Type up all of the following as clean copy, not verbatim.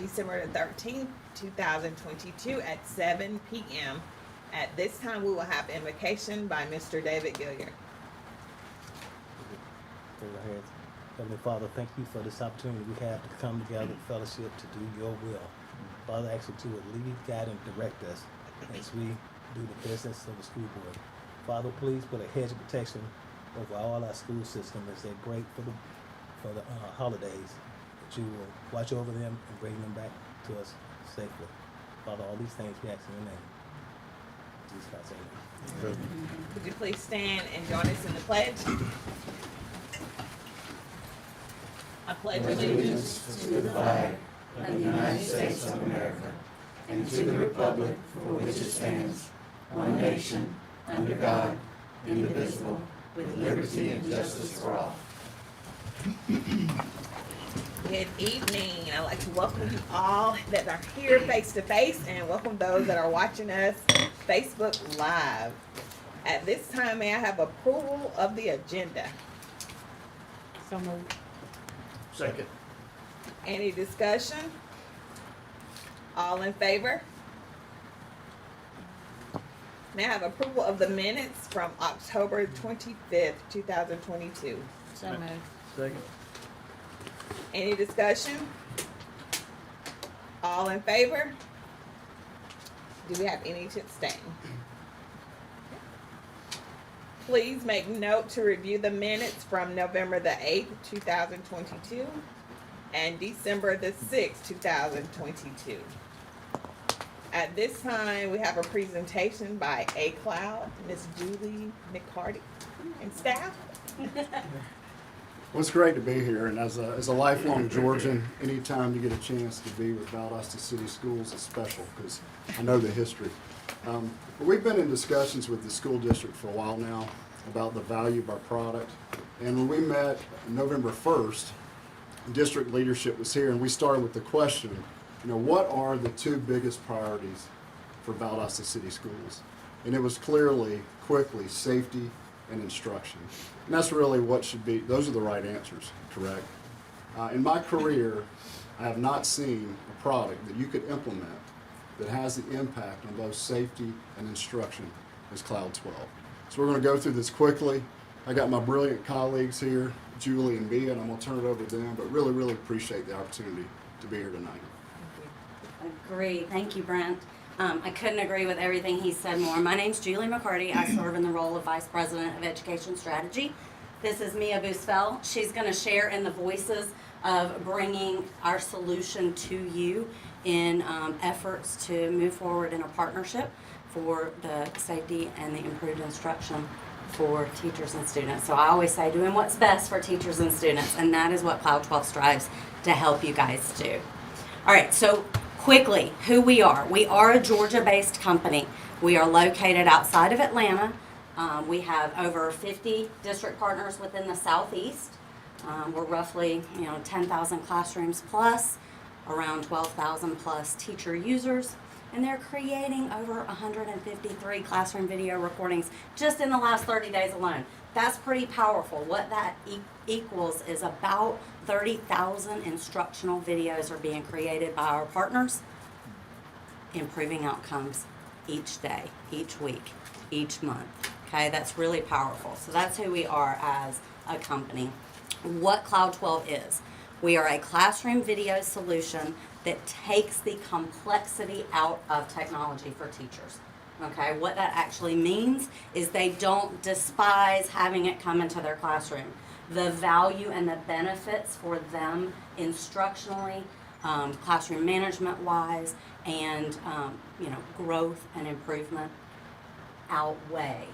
December the 13th, 2022 at 7 p.m. At this time, we will have invocation by Mr. David Gilliard. Heavenly Father, thank you for this opportunity we have to come together in fellowship to do your will. Father, I ask that you would lead, guide, and direct us as we do the business of the school board. Father, please put a hedge of protection over all our school system as they break for the holidays, that you will watch over them and bring them back to us safely. Father, all these things we ask in your name. In Jesus Christ's name. Would you please stand and join us in the pledge? I pledge allegiance to the flag of the United States of America and to the republic for which it stands, one nation, under God, indivisible, with liberty and justice for all. Good evening. I'd like to welcome you all that are here face to face and welcome those that are watching us Facebook Live. At this time, may I have approval of the agenda? So moved. Second. Any discussion? All in favor? May I have approval of the minutes from October 25th, 2022? So moved. Second. Any discussion? All in favor? Do we have any to abstain? Please make note to review the minutes from November the 8th, 2022 and December the 6th, 2022. At this time, we have a presentation by A Cloud, Miss Julie McCarty, and staff. Well, it's great to be here, and as a lifelong Georgian, anytime you get a chance to be with Valdosta City Schools is special because I know the history. But we've been in discussions with the school district for a while now about the value of our product, and when we met November 1st, district leadership was here, and we started with the question, what are the two biggest priorities for Valdosta City Schools? And it was quickly, safety and instruction. And that's really what should be, those are the right answers, correct? In my career, I have not seen a product that you could implement that has the impact on both safety and instruction as Cloud 12. So we're going to go through this quickly. I got my brilliant colleagues here, Julie and Mia, and I'm going to turn it over to them, but really appreciate the opportunity to be here tonight. Agree. Thank you, Brent. I couldn't agree with everything he said more. My name's Julie McCarty. I serve in the role of Vice President of Education Strategy. This is Mia Boosfeld. She's going to share in the voices of bringing our solution to you in efforts to move forward in a partnership for the safety and the improved instruction for teachers and students. So I always say doing what's best for teachers and students, and that is what Cloud 12 strives to help you guys do. All right, so quickly, who we are. We are a Georgia-based company. We are located outside of Atlanta. We have over 50 district partners within the Southeast. We're roughly, 10,000 classrooms plus, around 12,000 plus teacher users, and they're creating over 153 classroom video recordings just in the last 30 days alone. That's pretty powerful. What that equals is about 30,000 instructional videos are being created by our partners, improving outcomes each day, each week, each month. Okay, that's really powerful. So that's who we are as a company. What Cloud 12 is. We are a classroom video solution that takes the complexity out of technology for teachers. Okay, what that actually means is they don't despise having it come into their classroom. The value and the benefits for them instructionally, classroom management wise, and growth and improvement outweigh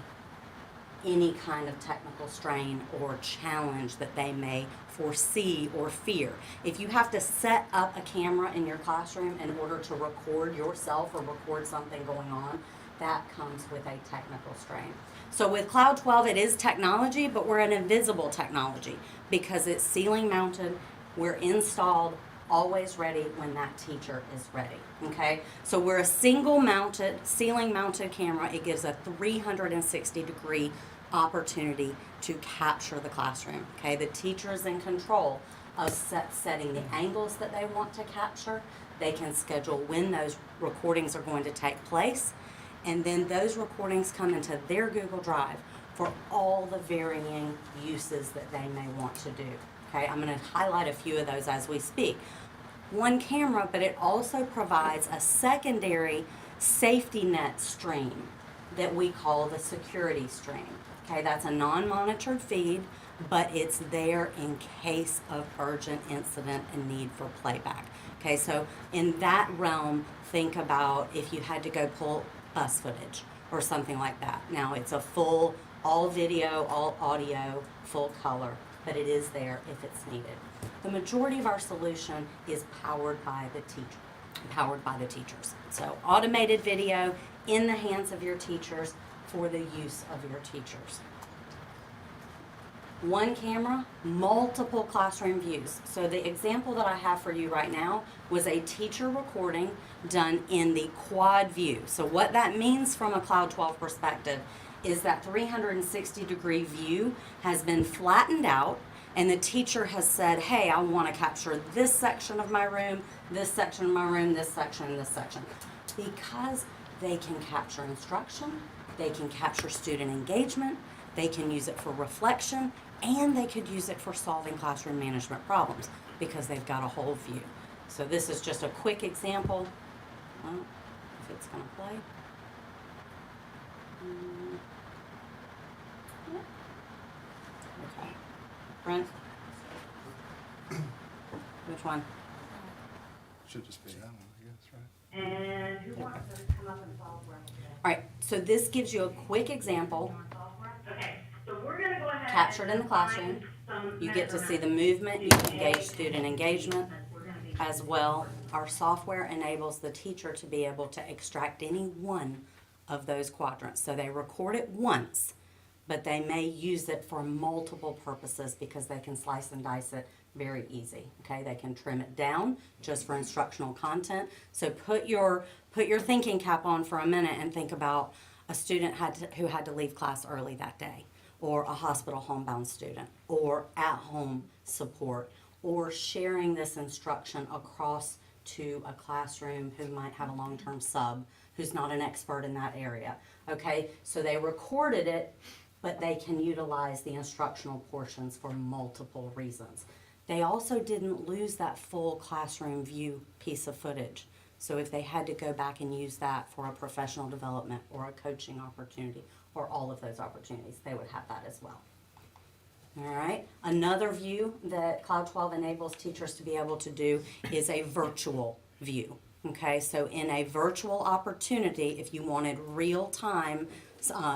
any kind of technical strain or challenge that they may foresee or fear. If you have to set up a camera in your classroom in order to record yourself or record something going on, that comes with a technical strain. So with Cloud 12, it is technology, but we're an invisible technology because it's ceiling mounted, we're installed, always ready when that teacher is ready, okay? So we're a single mounted, ceiling mounted camera. It gives a 360-degree opportunity to capture the classroom, okay? The teacher is in control of setting the angles that they want to capture. They can schedule when those recordings are going to take place. And then those recordings come into their Google Drive for all the varying uses that they may want to do. Okay, I'm going to highlight a few of those as we speak. One camera, but it also provides a secondary safety net stream that we call the security stream. Okay, that's a non-monitored feed, but it's there in case of urgent incident and need for playback. Okay, so in that realm, think about if you had to go pull bus footage or something like that. Now it's a full, all video, all audio, full color, but it is there if it's needed. The majority of our solution is powered by the teachers. So automated video in the hands of your teachers for the use of your teachers. One camera, multiple classroom views. So the example that I have for you right now was a teacher recording done in the quad view. So what that means from a Cloud 12 perspective is that 360-degree view has been flattened out, and the teacher has said, hey, I want to capture this section of my room, this section of my room, this section, and this section. Because they can capture instruction, they can capture student engagement, they can use it for reflection, and they could use it for solving classroom management problems because they've got a whole view. So this is just a quick example. Well, if it's going to play. Okay. Brent? Which one? Should just be that one, I guess, right? And who wants to come up and software today? All right, so this gives you a quick example. Okay, so we're gonna go ahead. Captured in the and classroom. find some You get to see the measurements. movement, you can engage student engagement We're gonna be- as well. Our software enables the teacher to be able to extract any one of those quadrants. So they record it once, but they may use it for multiple purposes because they can slice and dice it very easy. Okay, they can trim it down just for instructional content. So put your thinking cap on for a minute and think about a student who had to leave class early that day, or a hospital homebound student, or at-home support, or sharing this instruction across to a classroom who might have a long-term sub who's not an expert in that area. Okay, so they recorded it, but they can utilize the instructional portions for multiple reasons. They also didn't lose that full classroom view piece of footage. So if they had to go back and use that for a professional development or a coaching opportunity or all of those opportunities, they would have that as well. All right, another view that Cloud 12 enables teachers to be able to do is a virtual view. Okay, so in a virtual opportunity, if you wanted real-time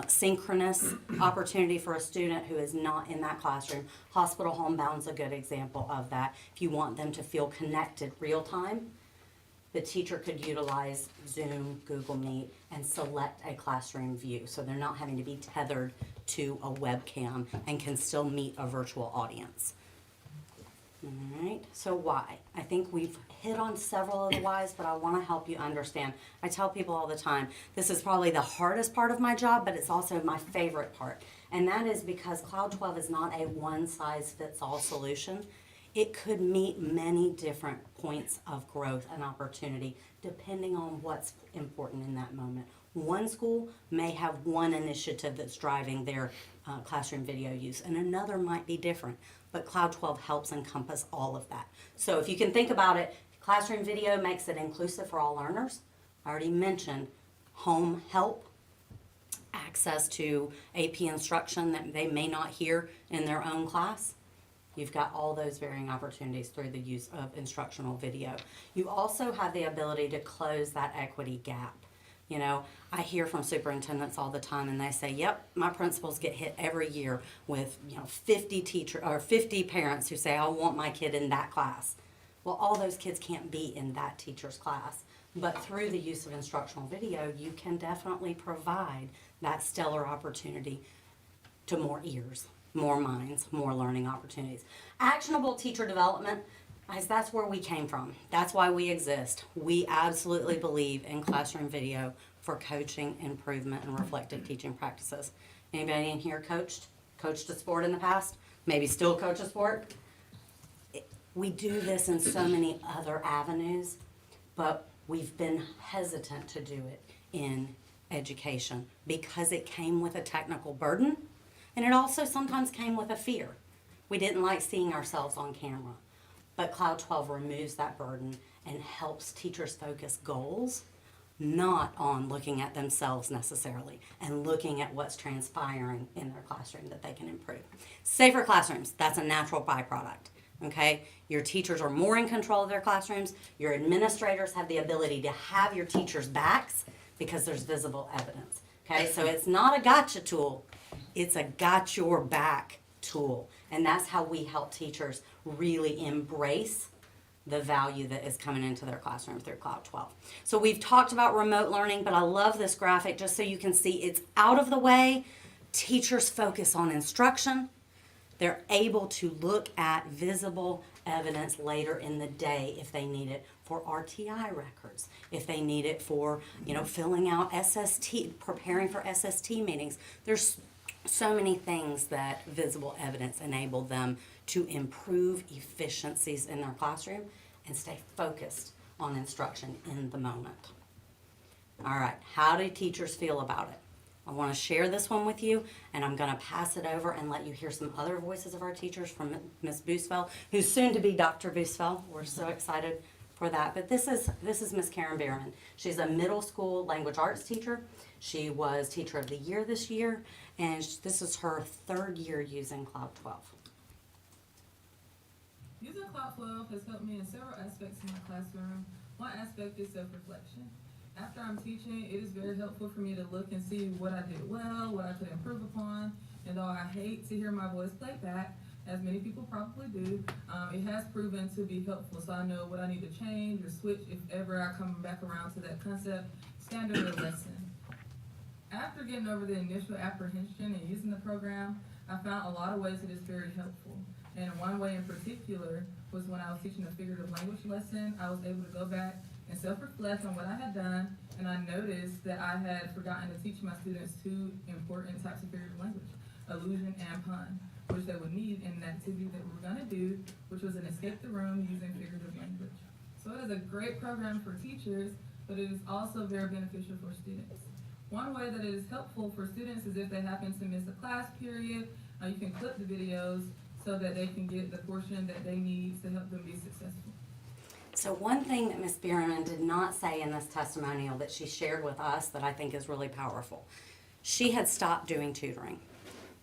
synchronous opportunity for a student who is not in that classroom, hospital homebound's a good example of that. If you want them to feel connected real-time, the teacher could utilize Zoom, Google Meet, and select a classroom view. So they're not having to be tethered to a webcam and can still meet a virtual audience. All right, so why? I think we've hit on several of the whys, but I want to help you understand. I tell people all the time, this is probably the hardest part of my job, but it's also my favorite part. And that is because Cloud 12 is not a one-size-fits-all solution. It could meet many different points of growth and opportunity depending on what's important in that moment. One school may have one initiative that's driving their classroom video use, and another might be different. But Cloud 12 helps encompass all of that. So if you can think about it, classroom video makes it inclusive for all learners. I already mentioned home help, access to AP instruction that they may not hear in their own class. You've got all those varying opportunities through the use of instructional video. You also have the ability to close that equity gap. You know, I hear from superintendents all the time and they say, yep, my principals get hit every year with, 50 parents who say, I want my kid in that class. Well, all those kids can't be in that teacher's class. But through the use of instructional video, you can definitely provide that stellar opportunity to more ears, more minds, more learning opportunities. Actionable teacher development, guys, that's where we came from. That's why we exist. We absolutely believe in classroom video for coaching, improvement, and reflective teaching practices. Anybody in here coached a sport in the past? Maybe still coach a sport? We do this in so many other avenues, but we've been hesitant to do it in education because it came with a technical burden, and it also sometimes came with a fear. We didn't like seeing ourselves on camera. But Cloud 12 removes that burden and helps teachers focus goals, not on looking at themselves necessarily, and looking at what's transpiring in their classroom that they can improve. Safer classrooms, that's a natural byproduct, okay? Your teachers are more in control of their classrooms. Your administrators have the ability to have your teachers' backs because there's visible evidence, okay? So it's not a gotcha tool, it's a got your back tool. And that's how we help teachers really embrace the value that is coming into their classroom through Cloud 12. So we've talked about remote learning, but I love this graphic just so you can see it's out of the way. Teachers focus on instruction. They're able to look at visible evidence later in the day if they need it for RTI records, if they need it for, filling out SST, preparing for SST meetings. There's so many things that visible evidence enable them to improve efficiencies in their classroom and stay focused on instruction in the moment. All right, how do teachers feel about it? I want to share this one with you, and I'm going to pass it over and let you hear some other voices of our teachers from Ms. Boosfeld, who's soon to be Dr. Boosfeld. We're so excited for that. But this is Ms. Karen Bierman. She's a middle school language arts teacher. She was Teacher of the Year this year, and this is her 3rd year using Cloud 12. Using Cloud 12 has helped me in several aspects of my classroom. One aspect is self-reflection. After I'm teaching, it is very helpful for me to look and see what I did well, what I could improve upon. And though I hate to hear my voice played back, as many people probably do, it has proven to be helpful. So I know what I need to change or switch if ever I come back around to that concept, standard or lesson. After getting over the initial apprehension and using the program, I found a lot of ways that it's very helpful. And one way in particular was when I was teaching a figurative language lesson, I was able to go back and self-reflect on what I had done, and I noticed that I had forgotten to teach my students 2 important types of figurative language, allusion and pun, which they would need in an activity that we were going to do, which was an escape the room using figurative language. So it is a great program for teachers, but it is also very beneficial for students. One way that it is helpful for students is if they happen to miss a class period, you can clip the videos so that they can get the portion that they need to help them be successful. So one thing that Ms. Bierman did not say in this testimonial that she shared with us that I think is really powerful, she had stopped doing tutoring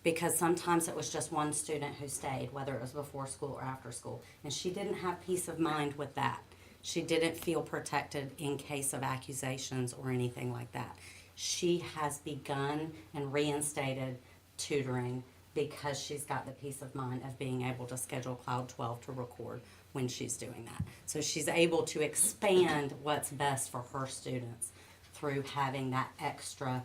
because sometimes it was just one student who stayed, whether it was before school or after school, and she didn't have peace of mind with that. She didn't feel protected in case of accusations or anything like that. She has begun and reinstated tutoring because she's got the peace of mind of being able to schedule Cloud 12 to record when she's doing that. So she's able to expand what's best for her students through having that extra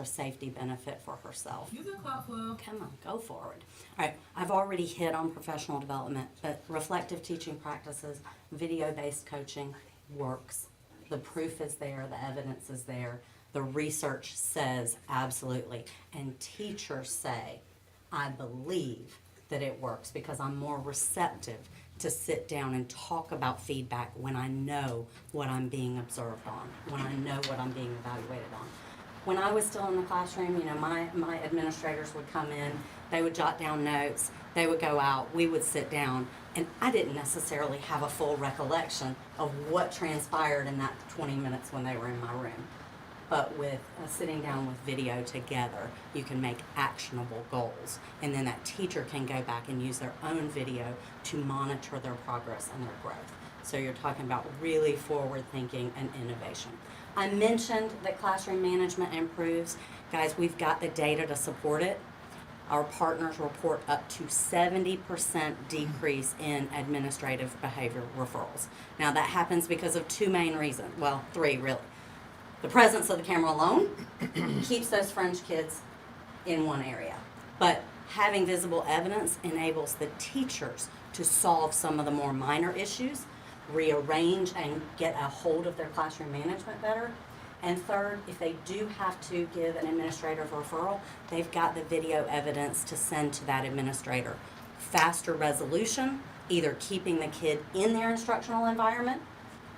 safety benefit for herself. Using Cloud 12, Come on, go forward. All right, I've already hit on professional development, but reflective teaching practices, video-based coaching works. The proof is there, the evidence is there. The research says absolutely. And teachers say, I believe that it works because I'm more receptive to sit down and talk about feedback when I know what I'm being observed on, when I know what I'm being evaluated on. When I was still in the classroom, my administrators would come in, they would jot down notes, they would go out, we would sit down, and I didn't necessarily have a full recollection of what transpired in that 20 minutes when they were in my room. But with sitting down with video together, you can make actionable goals. And then that teacher can go back and use their own video to monitor their progress and their growth. So you're talking about really forward thinking and innovation. I mentioned that classroom management improves. Guys, we've got the data to support it. Our partners report up to 70% decrease in administrative behavior referrals. Now that happens because of 2 main reasons. Well, 3 really. The presence of the camera alone keeps those fringe kids in one area. But having visible evidence enables the teachers to solve some of the more minor issues, rearrange and get a hold of their classroom management better. And third, if they do have to give an administrative referral, they've got the video evidence to send to that administrator faster resolution, either keeping the kid in their instructional environment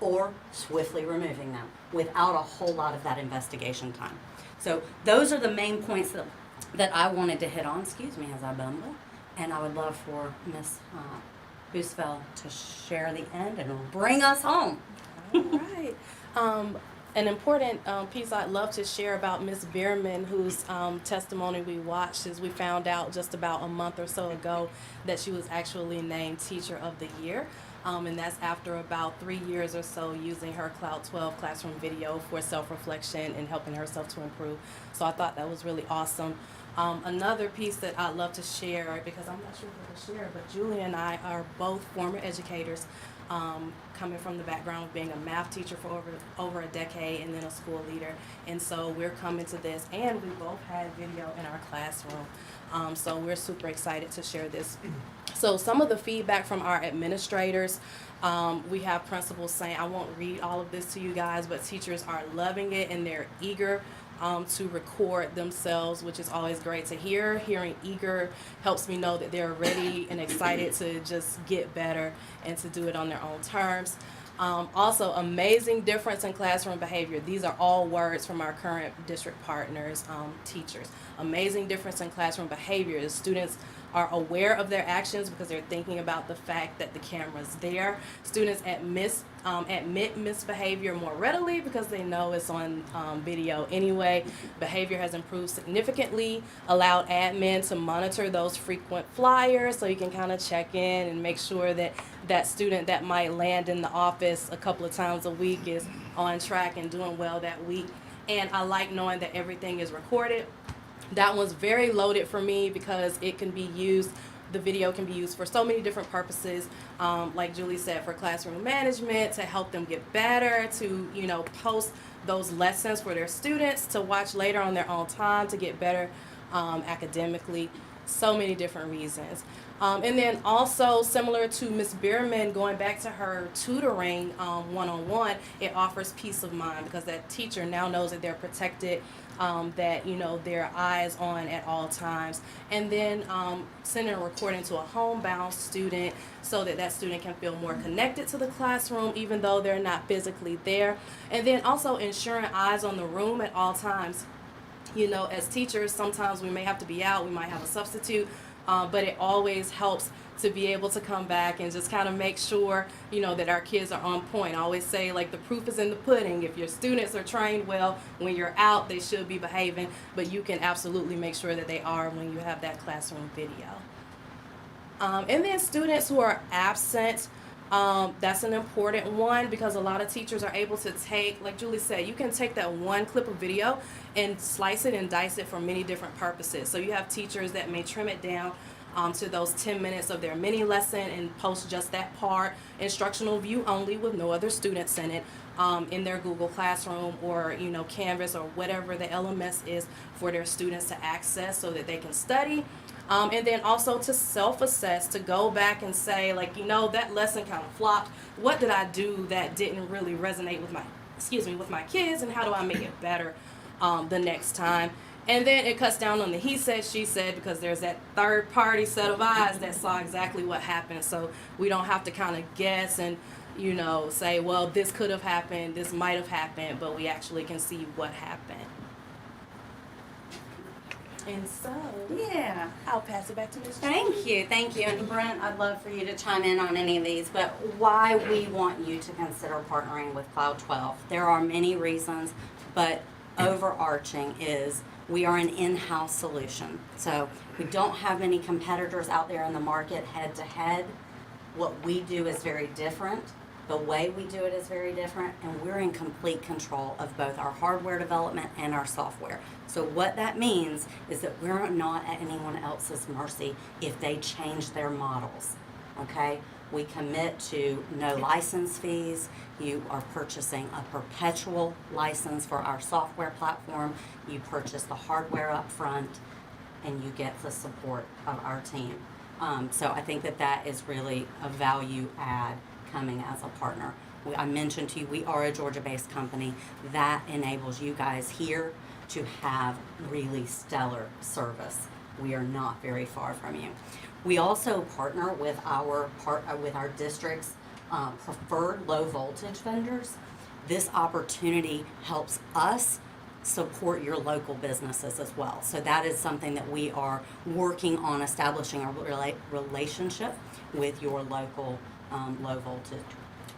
or swiftly removing them without a whole lot of that investigation time. So those are the main points that I wanted to hit on, excuse me as I bumble, and I would love for Ms. Boosfeld to share the end and bring us home. All right. An important piece I'd love to share about Ms. Bierman, whose testimony we watched, is we found out just about a month or so ago that she was actually named Teacher of the Year. And that's after about 3 years or so using her Cloud 12 classroom video for self-reflection and helping herself to improve. So I thought that was really awesome. Another piece that I'd love to share, because I'm not sure if I can share, but Julie and I are both former educators, coming from the background of being a math teacher for over a decade and then a school leader. And so we're coming to this, and we both had video in our classroom. So we're super excited to share this. So some of the feedback from our administrators, we have principals saying, I won't read all of this to you guys, but teachers are loving it and they're eager to record themselves, which is always great to hear. Hearing eager helps me know that they're ready and excited to just get better and to do it on their own terms. Also, amazing difference in classroom behavior. These are all words from our current district partners, teachers. Amazing difference in classroom behavior. The students are aware of their actions because they're thinking about the fact that the camera's there. Students admit misbehavior more readily because they know it's on video anyway. Behavior has improved significantly. Allowed admin to monitor those frequent flyers so you can kind of check in and make sure that that student that might land in the office a couple of times a week is on track and doing well that week. And I like knowing that everything is recorded. That one's very loaded for me because it can be used, the video can be used for so many different purposes. Like Julie said, for classroom management, to help them get better, to, post those lessons for their students to watch later on their own time to get better academically. So many different reasons. And then also, similar to Ms. Bierman, going back to her tutoring one-on-one, it offers peace of mind because that teacher now knows that they're protected, that, their eyes on at all times. And then sending a recording to a homebound student so that that student can feel more connected to the classroom even though they're not physically there. And then also ensuring eyes on the room at all times. As teachers, sometimes we may have to be out, we might have a substitute, but it always helps to be able to come back and just kind of make sure, that our kids are on point. I always say, the proof is in the pudding. If your students are trained well, when you're out, they should be behaving, but you can absolutely make sure that they are when you have that classroom video. And then students who are absent, that's an important one because a lot of teachers are able to take, like Julie said, you can take that one clip of video and slice it and dice it for many different purposes. So you have teachers that may trim it down to those 10 minutes of their mini lesson and post just that part, instructional view only with no other students in it, in their Google Classroom or, Canvas or whatever the LMS is for their students to access so that they can study. And then also to self-assess, to go back and say, that lesson kind of flopped. What did I do that didn't really resonate with my kids, and how do I make it better the next time? And then it cuts down on the he said, she said, because there's that third party set of eyes that saw exactly what happened. So we don't have to kind of guess and, say, well, this could have happened, this might have happened, but we actually can see what happened. And so, Yeah. I'll pass it back to Ms. Thank you. And Brent, I'd love for you to chime in on any of these, but why we want you to consider partnering with Cloud 12. There are many reasons, but overarching is we are an in-house solution. So we don't have many competitors out there in the market head to head. What we do is very different. The way we do it is very different, and we're in complete control of both our hardware development and our software. So what that means is that we're not at anyone else's mercy if they change their models, okay? We commit to no license fees. You are purchasing a perpetual license for our software platform. You purchase the hardware up front, and you get the support of our team. So I think that is really a value add coming as a partner. I mentioned to you, we are a Georgia-based company. That enables you guys here to have really stellar service. We are not very far from you. We also partner with our district's preferred low voltage vendors. This opportunity helps us support your local businesses as well. So that is something that we are working on, establishing a relationship with your local low voltage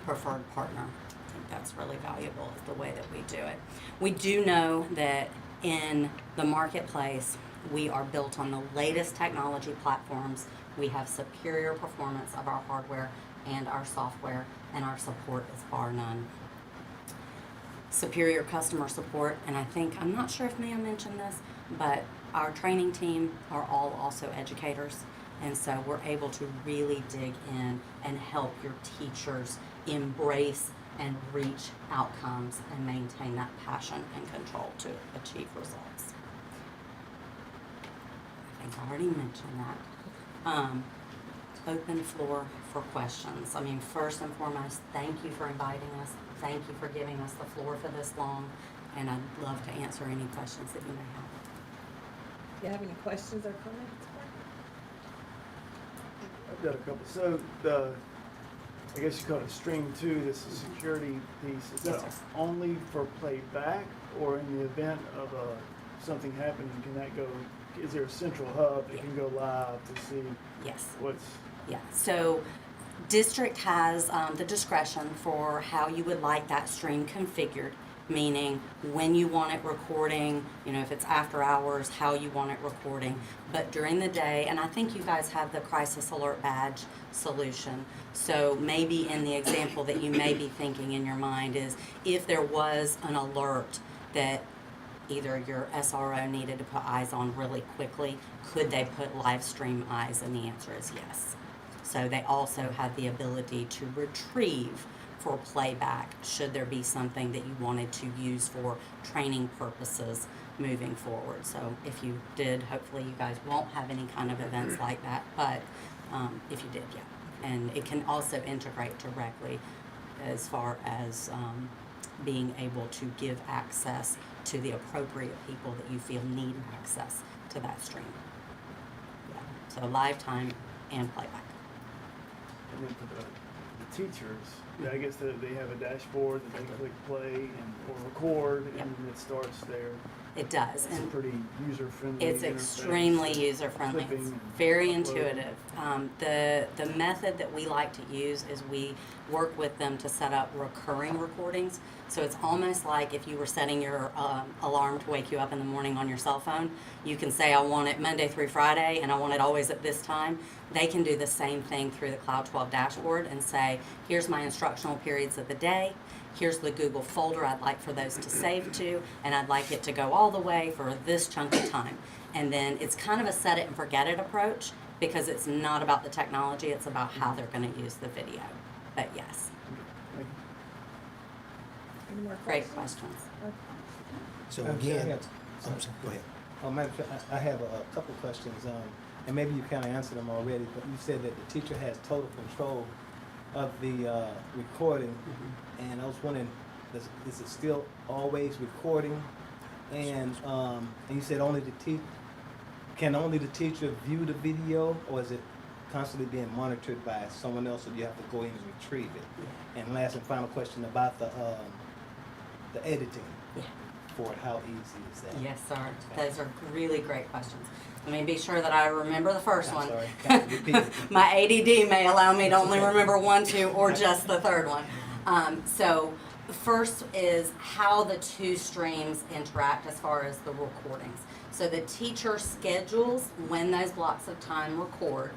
preferred partner. I think that's really valuable, is the way that we do it. We do know that in the marketplace, we are built on the latest technology platforms. We have superior performance of our hardware and our software, and our support is bar none. Superior customer support, and I'm not sure if Mia mentioned this, but our training team are all also educators, and so we're able to really dig in and help your teachers embrace and reach outcomes and maintain that passion and control to achieve results. I think I already mentioned that. Open floor for questions. First and foremost, thank you for inviting us. Thank you for giving us the floor for this long, and I'd love to answer any questions that you may have. Do you have any questions or comments? I've got a couple. So I guess you call it Stream 2, this is security piece. Is that only for playback, or in the event of something happening, can that go, is there a central hub that can go live to see Yes. what's... Yeah, so district has the discretion for how you would like that stream configured, meaning when you want it recording, if it's after hours, how you want it recording. But during the day, and I think you guys have the crisis alert badge solution. So maybe in the example that you may be thinking in your mind is if there was an alert that either your SRO needed to put eyes on really quickly, could they put live stream eyes? And the answer is yes. So they also have the ability to retrieve for playback should there be something that you wanted to use for training purposes moving forward. So if you did, hopefully you guys won't have any kind of events like that, but if you did, yeah. And it can also integrate directly as far as being able to give access to the appropriate people that you feel need access to that stream. Yeah. So live time and playback. And then for the teachers, I guess that they have a dashboard that they click play or record, Yep. and it starts there. It does. It's a And pretty user-friendly it's interface. extremely user-friendly. Clipping It's and very uploading. intuitive. The method that we like to use is we work with them to set up recurring recordings. So it's almost like if you were setting your alarm to wake you up in the morning on your cell phone. You can say, I want it Monday through Friday, and I want it always at this time. They can do the same thing through the Cloud 12 dashboard and say, here's my instructional periods of the day. Here's the Google folder I'd like for those to save to, and I'd like it to go all the way for this chunk of time. And then it's kind of a set it and forget it approach, because it's not about the technology, it's about how they're going to use the video. But yes, Thank you. Any more great questions? questions. So I again, have- I'm sorry, go ahead. Matter of fact, I have a couple questions, and maybe you kind of answered them already, but you said that the teacher has total control of the recording, and I was wondering, is it still always recording? And you said can only the teacher view the video, or is it constantly being monitored by someone else, or do you have to go in and retrieve it? And last and final question about the editing Yeah. for it, how easy is that? Yes, sir. Those are really great questions. Let me be sure that I remember the first I'm one. sorry, can't repeat it. My ADD may allow me to only remember 1, 2, or just the third one. So first is how the two streams interact as far as the recordings. So the teacher schedules when those blocks of time record.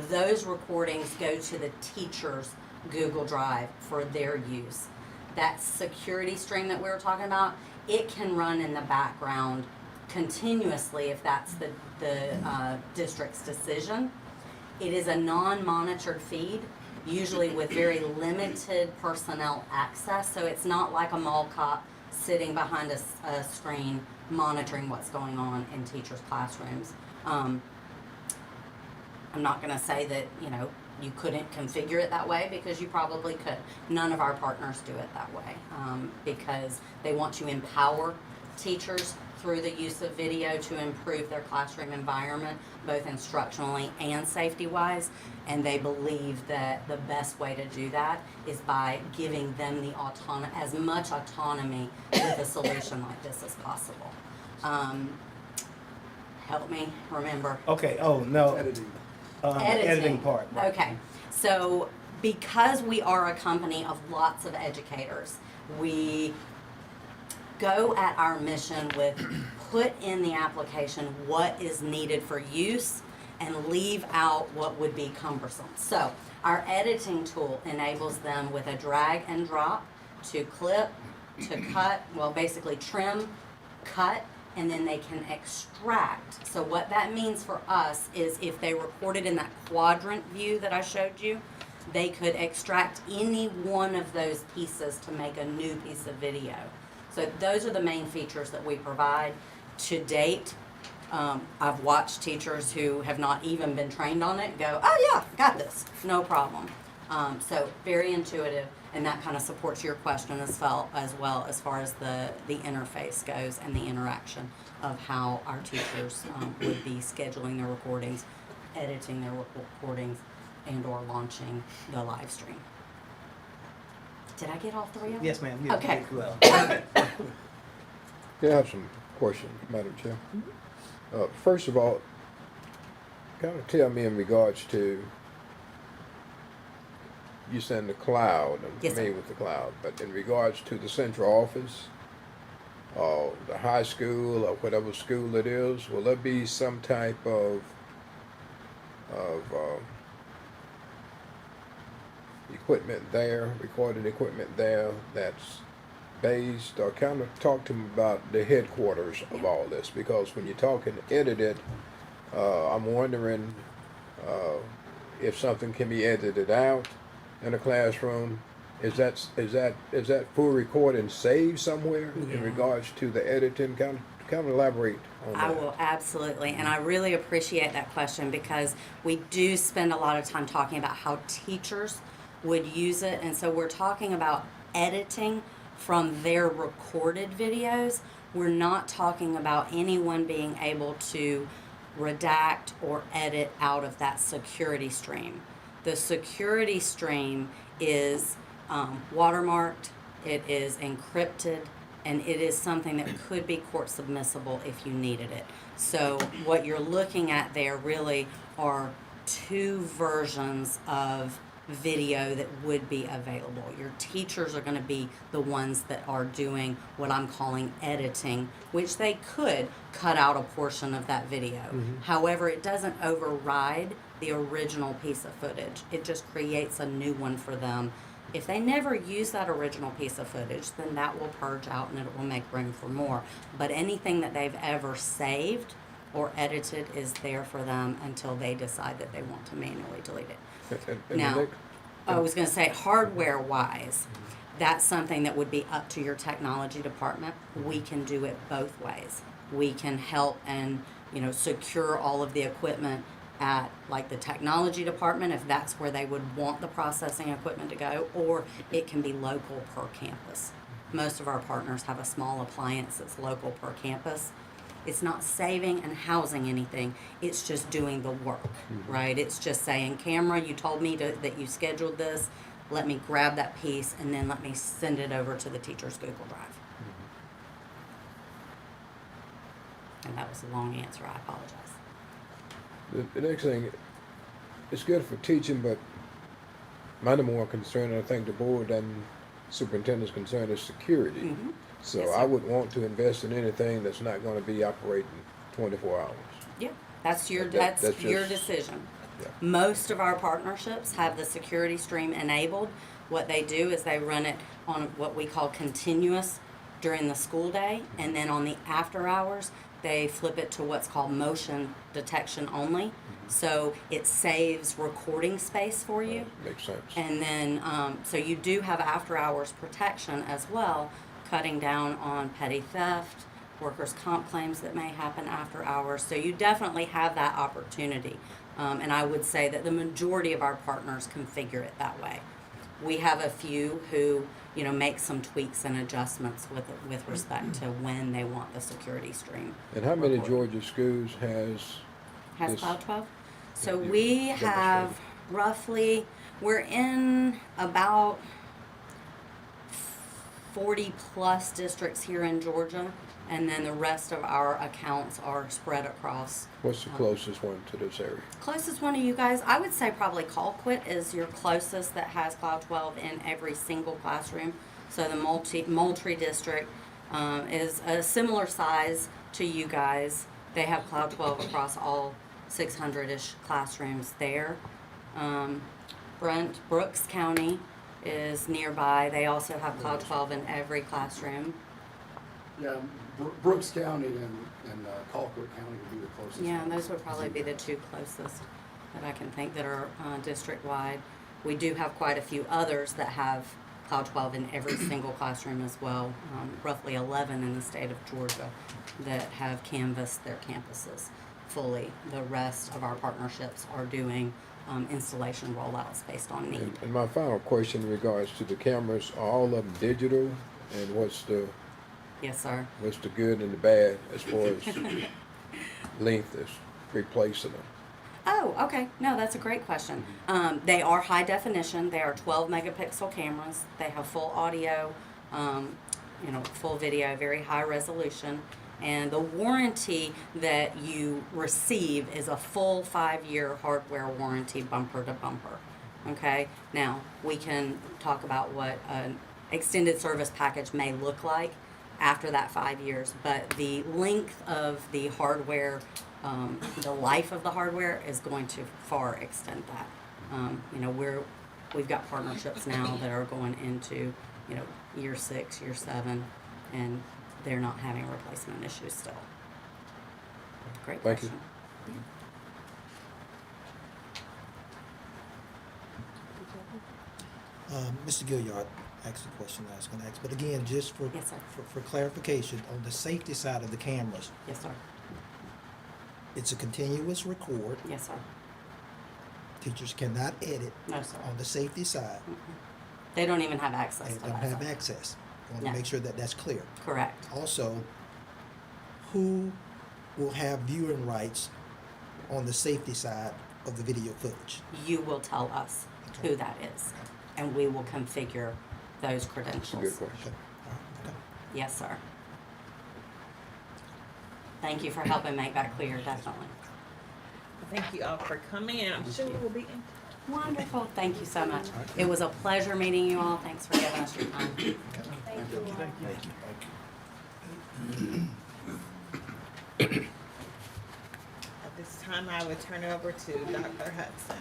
Those recordings go to the teacher's Google Drive for their use. That security stream that we were talking about, it can run in the background continuously if that's the district's decision. It is a non-monitored feed, usually with very limited personnel access, so it's not like a mall cop sitting behind a screen monitoring what's going on in teachers' classrooms. I'm not going to say that, you couldn't configure it that way, because you probably could. None of our partners do it that way, because they want to empower teachers through the use of video to improve their classroom environment, both instructionally and safety-wise. And they believe that the best way to do that is by giving them the as much autonomy with a solution like this as possible. Help me remember. Okay, oh, no. Editing. Editing part. Right. Okay, so because we are a company of lots of educators, we go at our mission with put in the application what is needed for use and leave out what would be cumbersome. So our editing tool enables them with a drag and drop to clip, to cut, well, basically trim, cut, and then they can extract. So what that means for us is if they recorded in that quadrant view that I showed you, they could extract any one of those pieces to make a new piece of video. So those are the main features that we provide. To date, I've watched teachers who have not even been trained on it go, oh yeah, got this, no problem. So very intuitive, and that kind of supports your question as well as far as the interface goes and the interaction of how our teachers would be scheduling their recordings, editing their recordings, and or launching the live stream. Did I get all three of them? Yes, ma'am. You Okay. did well. Yeah, I have some questions, Madam Chair. First of all, kind of tell me in regards to, you said the cloud, I'm Yes, sir. familiar with the cloud, but in regards to the central office, the high school or whatever school it is, will there be some type of equipment there, recording equipment there that's based, or kind of talk to me about the headquarters of all this, because when you're talking edited, I'm wondering if something can be edited out in a classroom. Is that full recording saved somewhere in regards to the editing? Kind of elaborate on that. I will absolutely, and I really appreciate that question because we do spend a lot of time talking about how teachers would use it, and so we're talking about editing from their recorded videos. We're not talking about anyone being able to redact or edit out of that security stream. The security stream is watermarked, it is encrypted, and it is something that could be court submissible if you needed it. So what you're looking at there really are two versions of video that would be available. Your teachers are going to be the ones that are doing what I'm calling editing, which they could cut out a portion of that video. However, it doesn't override the original piece of footage. It just creates a new one for them. If they never use that original piece of footage, then that will purge out and it will make room for more. But anything that they've ever saved or edited is there for them until they decide that they want to manually delete it. And Now, the next- I was going to say, hardware-wise, that's something that would be up to your technology department. We can do it both ways. We can help and, secure all of the equipment at, like, the technology department, if that's where they would want the processing equipment to go, or it can be local per campus. Most of our partners have a small appliance that's local per campus. It's not saving and housing anything. It's just doing the work, right? It's just saying, camera, you told me that you scheduled this. Let me grab that piece and then let me send it over to the teacher's Google Drive. And that was a long answer. I apologize. The next thing, it's good for teaching, but my number one concern, and I think the board and superintendent's concern, is security. So Yes, sir. I would want to invest in anything that's not going to be operating 24 hours. Yeah, that's your That's your just- decision. Yeah. Most of our partnerships have the security stream enabled. What they do is they run it on what we call continuous during the school day, and then on the after hours, they flip it to what's called motion detection only. So it saves recording space for you. Makes sense. And then, so you do have after hours protection as well, cutting down on petty theft, workers' comp claims that may happen after hours. So you definitely have that opportunity. And I would say that the majority of our partners configure it that way. We have a few who, make some tweaks and adjustments with respect to when they want the security stream. And how many recorded. Georgia schools has Has this- Cloud 12? So you we demonstrated? have roughly, we're in about 40 plus districts here in Georgia, and then the rest of our accounts are spread across. What's the closest one to this area? Closest one of you guys, I would say probably Colquitt is your closest that has Cloud 12 in every single classroom. So the Moultrie district is a similar size to you guys. They have Cloud 12 across all 600-ish classrooms there. Brooks County is nearby. They also have Cloud 12 in every classroom. Yeah, Brooks County and Colquitt County would be the closest. Yeah, ones. those would probably be the two closest that I can think that are district-wide. We do have quite a few others that have Cloud 12 in every single classroom as well, roughly 11 in the state of Georgia that have canvassed their campuses fully. The rest of our partnerships are doing installation rollouts based on need. And my final question in regards to the cameras, are all of them digital? And what's the Yes, sir. good and the bad as far as length is replacing them? Oh, okay. No, that's a great question. They are high definition. They are 12 megapixel cameras. They have full audio, full video, very high resolution. And the warranty that you receive is a full 5-year hardware warranty, bumper to bumper. Okay? Now, we can talk about what an extended service package may look like after that 5 years, but the length of the hardware, the life of the hardware is going to far extend that. We've got partnerships now that are going into, year 6, year 7, and they're not having replacement issues still. Great Thank you. question. Mr. Gilliard asked the question I was going to ask, but again, just for, Yes, sir. for clarification, on the safety side of the cameras, Yes, sir. it's a continuous record. Yes, sir. Teachers cannot edit No, sir. on the safety side. They don't even have access They to don't that. have sir. access. I want No. to make sure that that's clear. Correct. Also, who will have viewing rights on the safety side of the video footage? You will tell us Okay. who that is, and we will configure those That's a credentials. good question. All right, okay. Yes, sir. Thank you for helping make that clear, definitely. Thank you all for coming, and I'm sure we'll be in. Wonderful. Thank you so much. It was a pleasure meeting you all. Thanks for giving us your time. Thank you. At this time, I would turn it over to Dr. Hudson.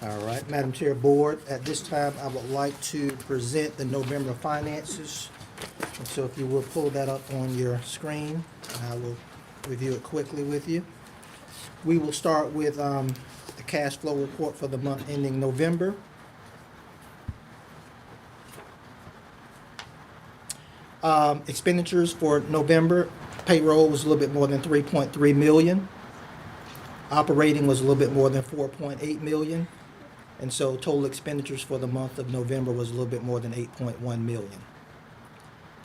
All right, Madam Chair, Board, at this time, I would like to present the November finances. And so if you will pull that up on your screen, and I will review it quickly with you. We will start with the cash flow report for the month ending November. Expenditures for November, payroll was a little bit more than 3.3 million. Operating was a little bit more than 4.8 million. And so total expenditures for the month of November was a little bit more than 8.1 million.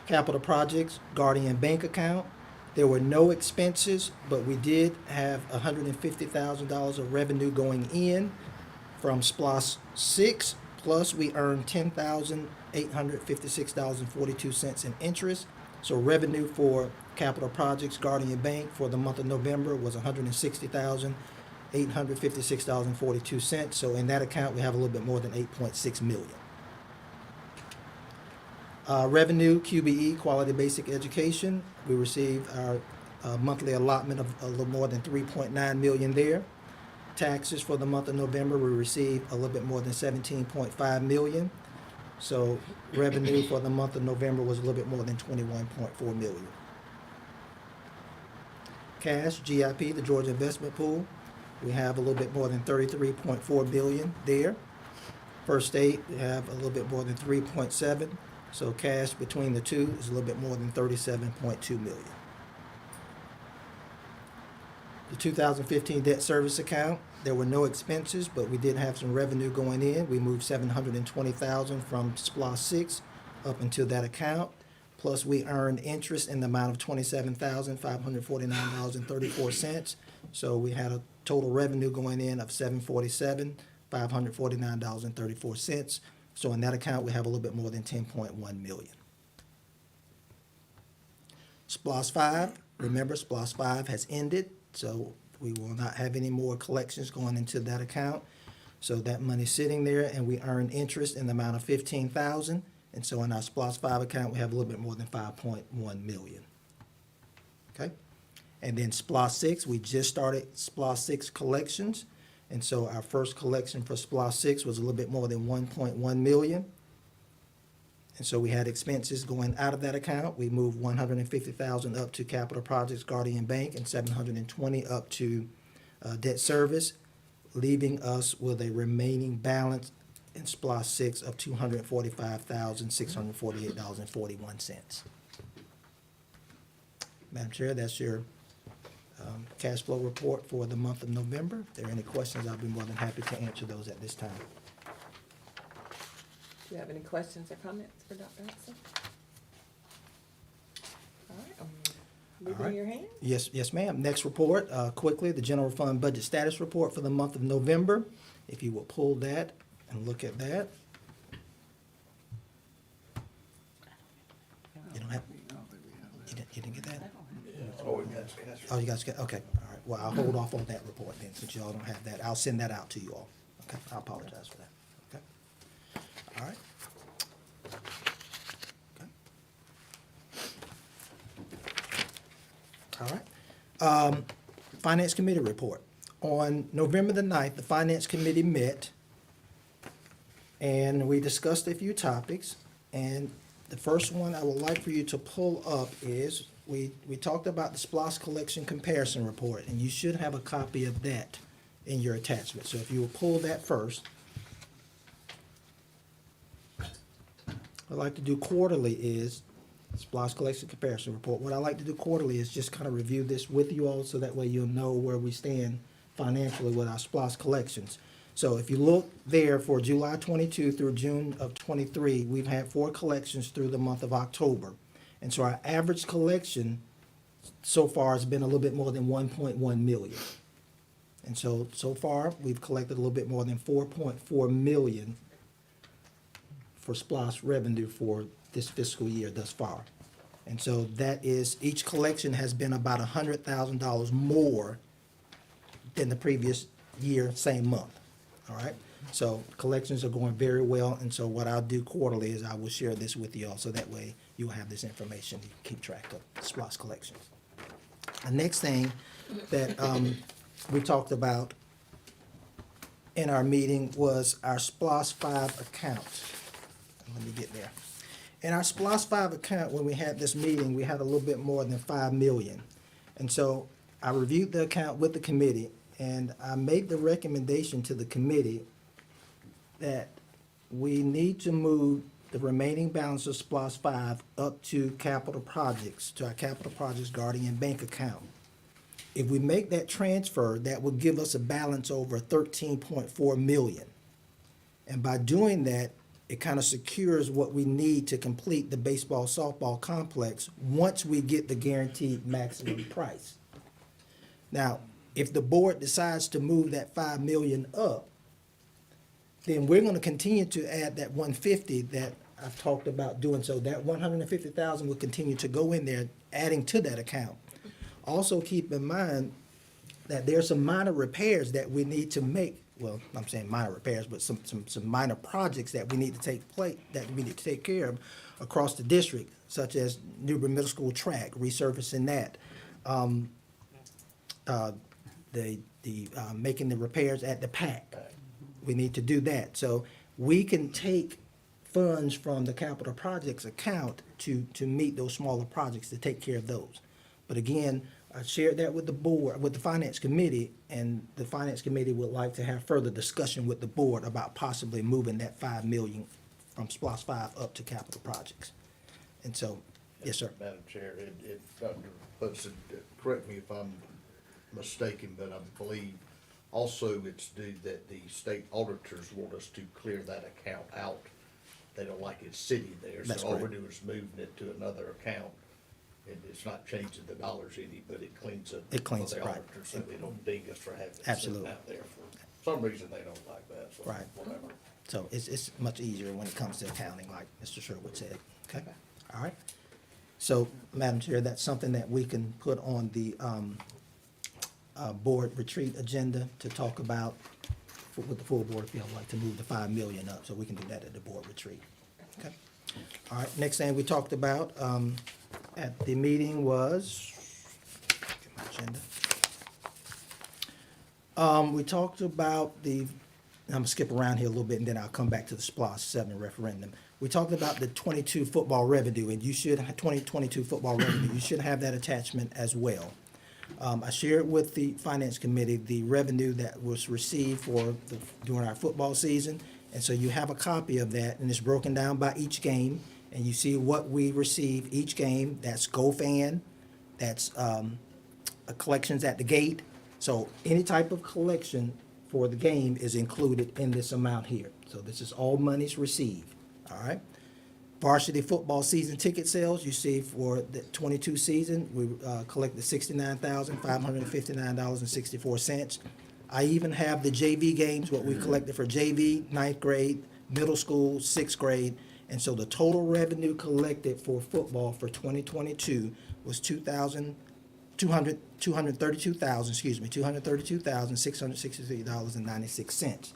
Capital projects, Guardian Bank account, there were no expenses, but we did have $150,000 of revenue going in from SPLOS 6, plus we earned $10,856.42 in interest. So revenue for capital projects, Guardian Bank, for the month of November was $160,856.42. So in that account, we have a little bit more than 8.6 million. Revenue, QBE, Quality Basic Education, we received our monthly allotment of a little more than 3.9 million there. Taxes for the month of November, we received a little bit more than 17.5 million. So revenue for the month of November was a little bit more than 21.4 million. Cash, GIP, the Georgia Investment Pool, we have a little bit more than 33.4 billion there. First State, we have a little bit more than 3.7. So cash between the two is a little bit more than 37.2 million. The 2015 debt service account, there were no expenses, but we did have some revenue going in. We moved $720,000 from SPLOST 6 up into that account. Plus, we earned interest in the amount of $27,549.34. So we had a total revenue going in of $747,549.34. So in that account, we have a little bit more than 10.1 million. SPLOST 5, remember SPLOST 5 has ended, so we will not have any more collections going into that account. So that money's sitting there, and we earn interest in the amount of 15,000. And so in our SPLOST 5 account, we have a little bit more than 5.1 million. Okay? And then SPLOST 6, we just started SPLOST 6 collections. And so our first collection for SPLOST 6 was a little bit more than 1.1 million. And so we had expenses going out of that account. We moved 150,000 up to Capital Projects Guardian Bank and 720 up to debt service, leaving us with a remaining balance in SPLOST 6 of $245,648.41. Madam Chair, that's your cash flow report for the month of November. If there are any questions, I'll be more than happy to answer those at this time. Do you have any questions or comments for Dr. Hudson? All right, leave it in your hand. Yes, ma'am. Next report, quickly, the general fund budget status report for the month of November. If you will pull that and look at that. You don't have, you didn't get that? Oh, you guys get, okay, all right. Well, I'll hold off on that report then, since y'all don't have that. I'll send that out to you all. Okay, I apologize for that. Okay. All right. Okay. All right. Finance Committee report. On November the 9th, the Finance Committee met, and we discussed a few topics. And the first one I would like for you to pull up is, we talked about the SPLOST collection comparison report, and you should have a copy of that in your attachment. So if you will pull that first. What I like to do quarterly is SPLOST collection comparison report. What I like to do quarterly is just kind of review this with you all, so that way you'll know where we stand financially with our SPLOST collections. So if you look there for July 22 through June of 23, we've had 4 collections through the month of October. And so our average collection so far has been a little bit more than 1.1 million. And so far, we've collected a little bit more than 4.4 million for SPLOST revenue for this fiscal year thus far. And so that is, each collection has been about $100,000 more than the previous year, same month. All right? So collections are going very well, and so what I'll do quarterly is I will share this with you all, so that way you'll have this information, you can keep track of SPLOST collections. The next thing that we talked about in our meeting was our SPLOST 5 account. Let me get there. In our SPLOST 5 account, when we had this meeting, we had a little bit more than 5 million. And so I reviewed the account with the committee, and I made the recommendation to the committee that we need to move the remaining balance of SPLOST 5 up to capital projects, to our Capital Projects Guardian Bank account. If we make that transfer, that will give us a balance over 13.4 million. And by doing that, it kind of secures what we need to complete the baseball, softball complex once we get the guaranteed maximum price. Now, if the board decides to move that 5 million up, then we're going to continue to add that 150 that I've talked about doing. So that 150,000 will continue to go in there, adding to that account. Also keep in mind that there's some minor repairs that we need to make. Well, I'm saying minor repairs, but some minor projects that we need to take care of across the district, such as Newbern Middle School track, resurfacing that. Making the repairs at the PAC. We need to do that. So we can take funds from the capital projects account to meet those smaller projects, to take care of those. But again, I shared that with the board, with the finance committee, and the finance committee would like to have further discussion with the board about possibly moving that 5 million from SPLOST 5 up to capital projects. And so, yes, sir. Madam Chair, Dr. Hudson, correct me if I'm mistaken, but I believe also it's due that the state auditors want us to clear that account out. They don't like it sitting there, That's so all we're correct. doing is moving it to another account. And it's not changing the dollars any, but it cleans up. It cleans for it, the right. auditors, so they don't ding us for having it sitting Absolutely. out there for some reason they don't like that, so Right. whatever. So it's much easier when it comes to accounting, like Mr. Sherwood said. Okay, all right. So, Madam Chair, that's something that we can put on the board retreat agenda to talk about with the full board if you'd like to move the 5 million up, so we can do that at the board retreat. Okay. All right, next thing we talked about at the meeting was, get my agenda. We talked about I'm gonna skip around here a little bit and then I'll come back to the SPLOST 7 referendum. We talked about the 22 football revenue, and you should have 2022 football revenue. You should have that attachment as well. I shared with the Finance Committee the revenue that was received during our football season. And so you have a copy of that, and it's broken down by each game. And you see what we receive each game. That's GoFan, that's collections at the gate. So any type of collection for the game is included in this amount here. So this is all monies received, all right? Varsity football season ticket sales, you see for the 22 season, we collected $69,559.64. I even have the JV games, what we collected for JV, 9th grade, middle school, 6th grade. And so the total revenue collected for football for 2022 was $232,663.96.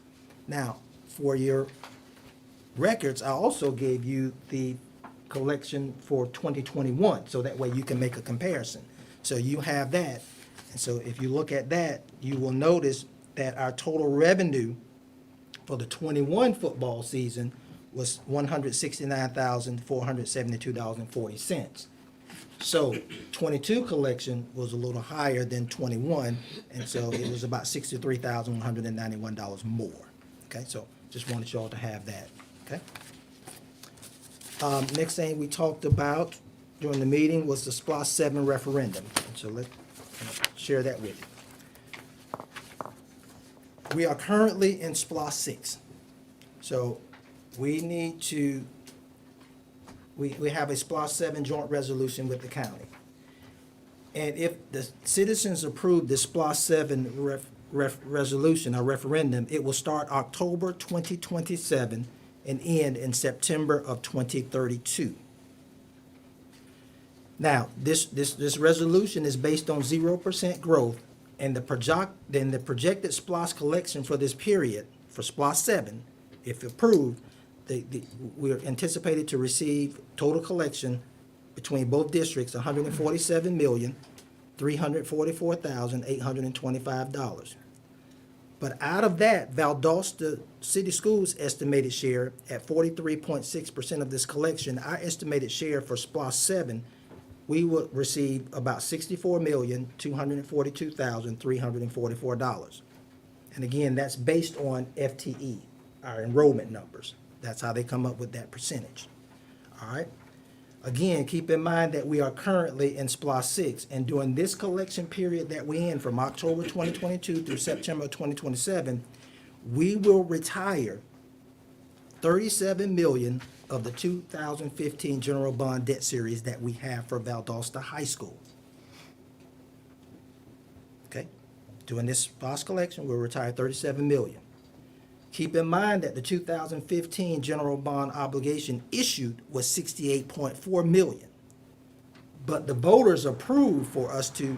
Now, for your records, I also gave you the collection for 2021, so that way you can make a comparison. So you have that, and so if you look at that, you will notice that our total revenue for the 21 football season was $169,472.40. So 22 collection was a little higher than 21, and so it was about $63,191 more. Okay, so just wanted y'all to have that. Okay. Next thing we talked about during the meeting was the SPLOST 7 referendum. So let's share that with you. We are currently in SPLOST 6. So we need to, we have a SPLOST 7 joint resolution with the county. And if the citizens approve the SPLOST 7 resolution or referendum, it will start October 2027 and end in September of 2032. Now, this resolution is based on 0% growth, and the projected SPLOST collection for this period, for SPLOST 7, if approved, we're anticipated to receive total collection between both districts, $147,344,825. But out of that, Valdosta City Schools' estimated share at 43.6% of this collection, our estimated share for SPLOST 7, we will receive about $64,242,344. And again, that's based on FTE, our enrollment numbers. That's how they come up with that percentage. All right? Again, keep in mind that we are currently in SPLOST 6, and during this collection period that we're in from October 2022 through September 2027, we will retire $37 million of the 2015 general bond debt series that we have for Valdosta High School. Okay? During this SPLOST collection, we'll retire $37 million. Keep in mind that the 2015 general bond obligation issued was $68.4 million. But the voters approved for us to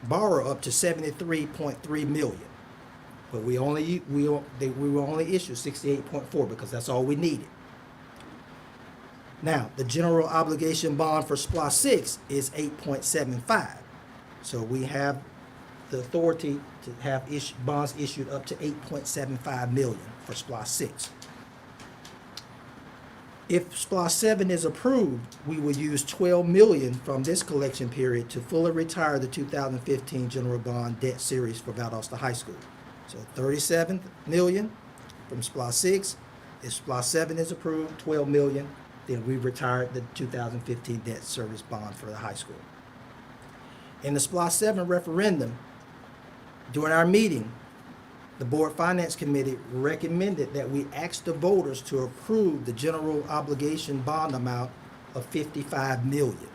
borrow up to $73.3 million. But we will only issue 68.4 because that's all we needed. Now, the general obligation bond for SPLOST 6 is 8.75. So we have the authority to have bonds issued up to 8.75 million for SPLOST 6. If SPLOST 7 is approved, we will use 12 million from this collection period to fully retire the 2015 general bond debt series for Valdosta High School. So 37 million from SPLOST 6. If SPLOST 7 is approved, 12 million, then we retire the 2015 debt service bond for the high school. In the SPLOST 7 referendum, during our meeting, the Board Finance Committee recommended that we ask the voters to approve the general obligation bond amount of 55 million.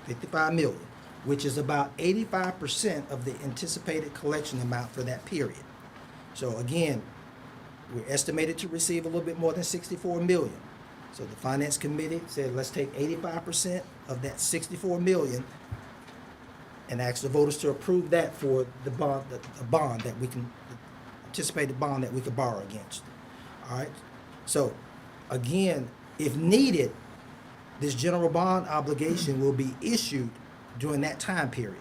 55 million, which is about 85% of the anticipated collection amount for that period. So again, we're estimated to receive a little bit more than 64 million. So the Finance Committee said, let's take 85% of that 64 million and ask the voters to approve that for the bond, the bond that we can, anticipated bond that we could borrow against. All right? So again, if needed, this general bond obligation will be issued during that time period.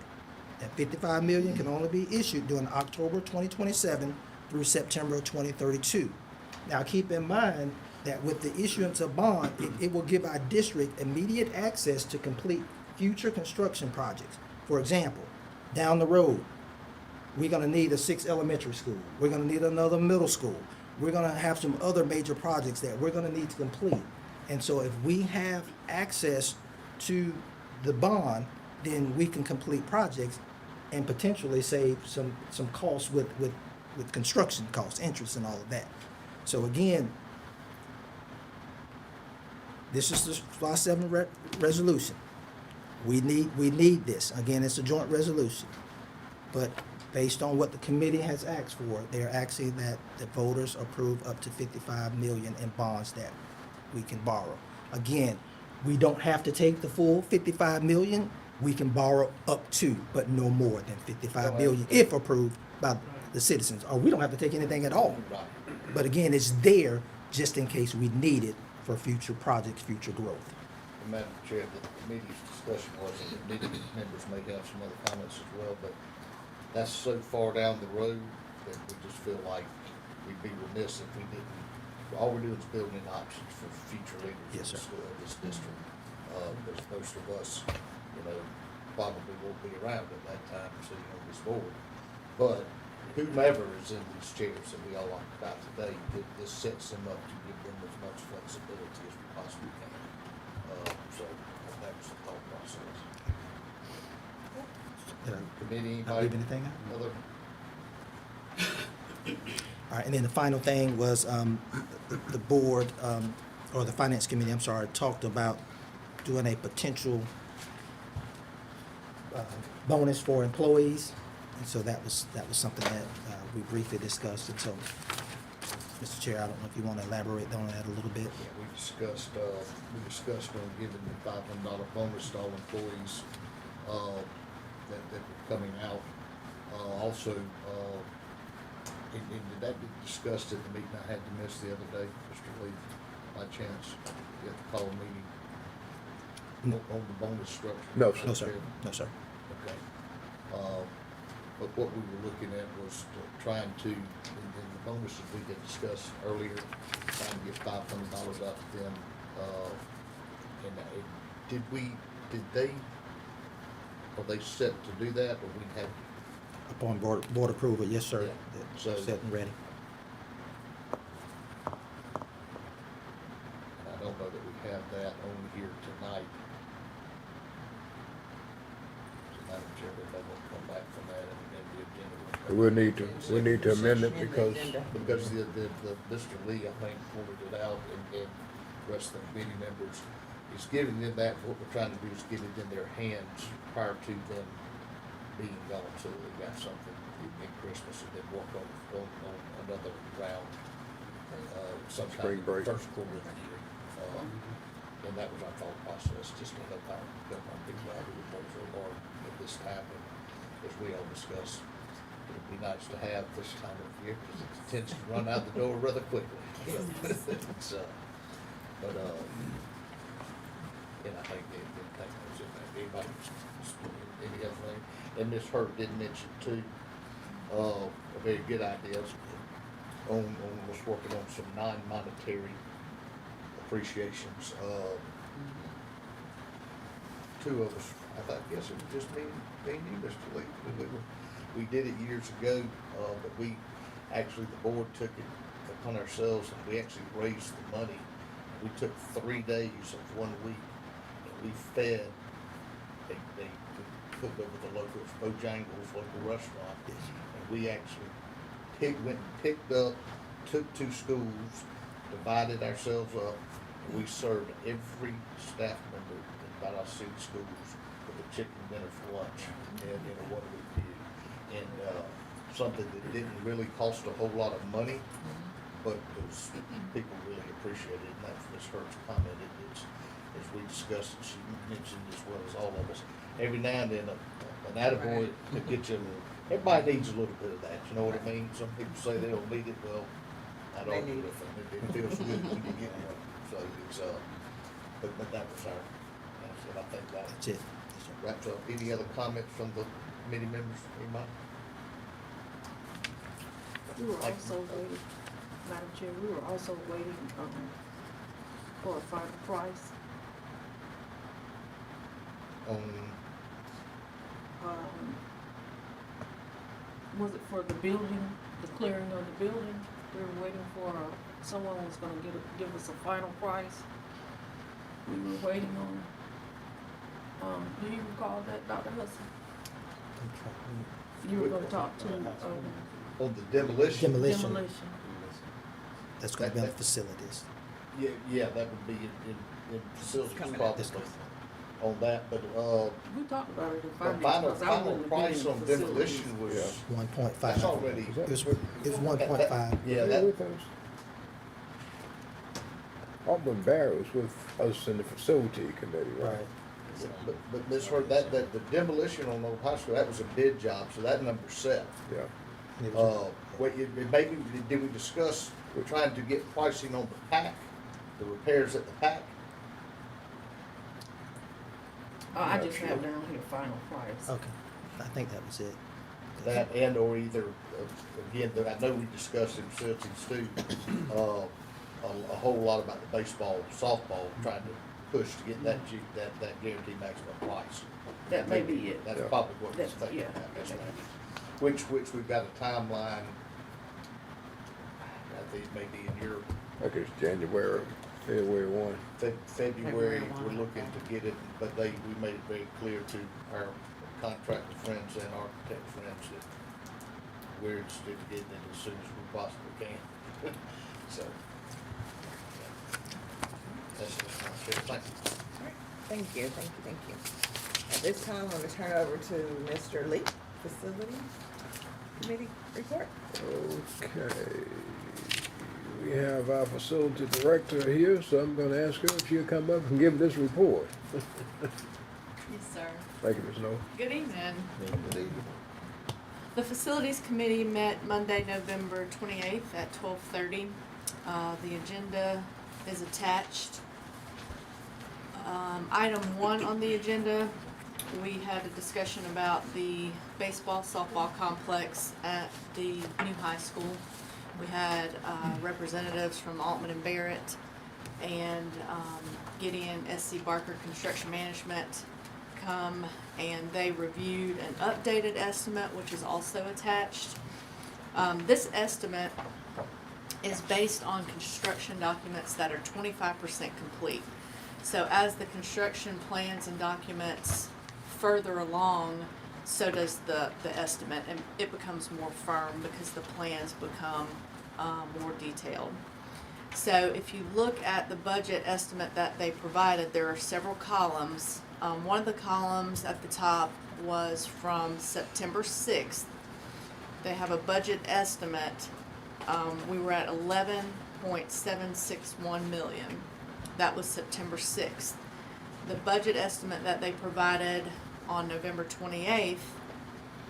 That 55 million can only be issued during October 2027 through September 2032. Now keep in mind that with the issuance of bond, it will give our district immediate access to complete future construction projects. For example, down the road, we're gonna need a 6th elementary school. We're gonna need another middle school. We're gonna have some other major projects that we're gonna need to complete. And so if we have access to the bond, then we can complete projects and potentially save some costs with construction costs, interest and all of that. So again, this is the SPLOST 7 resolution. We need this. Again, it's a joint resolution. But based on what the committee has asked for, they're asking that the voters approve up to 55 million in bonds that we can borrow. Again, we don't have to take the full 55 million. We can borrow up to, but no more than 55 million if approved by the citizens. Or we don't have to take anything at all. But again, it's there just in case we need it for future projects, future growth. Madam Chair, the committee's discussion was, and the committee members may have some other comments as well, but that's so far down the road that we just feel like we'd be remiss if we didn't. All we're doing is building options for future leaders Yes, of sir. this district. Because most of us, probably won't be around at that time sitting on this board. But whomever is in these chairs that we all talked about today, this sets them up to give them as much flexibility as we possibly can. So that was the thought process. Did Committee, I leave anything out? Other? All right, and then the final thing was the board, or the Finance Committee, I'm sorry, talked about doing a potential bonus for employees. And so that was something that we briefly discussed. And so, Mr. Chair, I don't know if you want to elaborate on that a little bit. Yeah, we discussed on giving the $500 bonus to all employees, that were coming out. Also, and did that get discussed at the meeting I had to miss the other day, Mr. Lee, by chance? You have to call a meeting on the bonus structure? No, sir. No, sir. No, sir. Okay. But what we were looking at was trying to, in the bonuses we had discussed earlier, trying to get $500 out to them. Are they set to do that, or we have? Upon board approval, yes, sir. Yeah. So set and ready. And I don't know that we have that on here tonight. So Madam Chair, we may want to come back from that and then the agenda. We need to amend it because Because Mr. Lee, I think, pointed it out, and the rest of the committee members, is giving them that, what we're trying to do is get it in their hands prior to them being gone, so they got something in Christmas, and then work on another round, sometime Spring in break. the first quarter of the year. And that was our thought process, just to help our people out who work so hard at this time, and as we all discussed, it'd be nice to have this time of year, because it tends to run out the door rather quickly. So, but, and I think that was in there. Anybody, any other thing? And Ms. Hurt did mention too, a very good idea on was working on some non-monetary appreciations. Two of us, I guess it was just me and you, Mr. Lee. We did it years ago, but we actually, the board took it upon ourselves, and we actually raised the money. We took 3 days of 1 week, and we fed, hooked up with a local, it's Bojangles local restaurant. Yes. And we actually went and picked up, took 2 schools, divided ourselves up. And we served every staff member in about our 6 schools with a chicken dinner for lunch and in a 1-week period. And, something that didn't really cost a whole lot of money, but it was, people really appreciated it, and that's Ms. Hurt's comment. It's, as we discussed, and she mentioned as well as all of us, every now and then, an attaboy to get you a little, everybody needs a little bit of that, you know what I mean? Some people say they don't need it, well, I They don't need with them, it feels good when you get one, so it's, but that was our, that's it, I think that That's it. Yes, sir. wraps up. Any other comments from the committee members, anybody? We were Like- also waiting, Madam Chair, we were also waiting, for a final price. Was it for the building, the clearing of the building? We were waiting for, someone was gonna give us a final price. We were waiting on, do you recall that, Dr. Hudson? You were gonna talk to, On the demolition? Demolition, demolition. that's gonna be on the facilities. Yeah, that would be in facilities Coming up probably this month. on that, but, We talked about it in the finance, final, because I final wouldn't have been price in on facilities. demolition was, Yeah. 1.5. that's already. It was 1.5. Yeah, that, with us. Alderman Barrett was with us in the facility committee, right? but Ms. Hurd, the demolition on Old High School, that was a bid job, so that number's set. Yeah. And it was- Maybe, did we discuss, we're trying to get pricing on the pack, the repairs at the pack? I just have down here final price. Okay, I think that was it. That and or either, again, I know we discussed in facilities too, a whole lot about the baseball, softball, trying to push to get that guaranteed maximum price. That may be it. That's Yeah. probably what it's That's- thinking yeah. about, yes, ma'am. Which we've got a timeline, I think maybe in your I think it's January, February 1. February, February we're one. looking to get it, but we made it very clear to our contractor friends and architect friends that we're interested in getting it as soon as we possibly can. So, that's just my share. Thank you. Thank you. At this time, I'm gonna turn it over to Mr. Lee, Facility Committee report. Okay. We have our facility director here, so I'm gonna ask her if she'll come up and give this report. Yes, sir. Thank you, Ms. Noel. Good evening. Good evening. The Facilities Committee met Monday, November 28th at 12:30. The agenda is attached. Item 1 on the agenda, we had a discussion about the baseball, softball complex at the new high school. We had representatives from Altman and Barrett and Gideon SC Barker Construction Management come, and they reviewed an updated estimate, which is also attached. This estimate is based on construction documents that are 25% complete. So as the construction plans and documents further along, so does the estimate, and it becomes more firm because the plans become more detailed. So if you look at the budget estimate that they provided, there are several columns. One of the columns at the top was from September 6th. They have a budget estimate. We were at 11.761 million. That was September 6th. The budget estimate that they provided on November 28th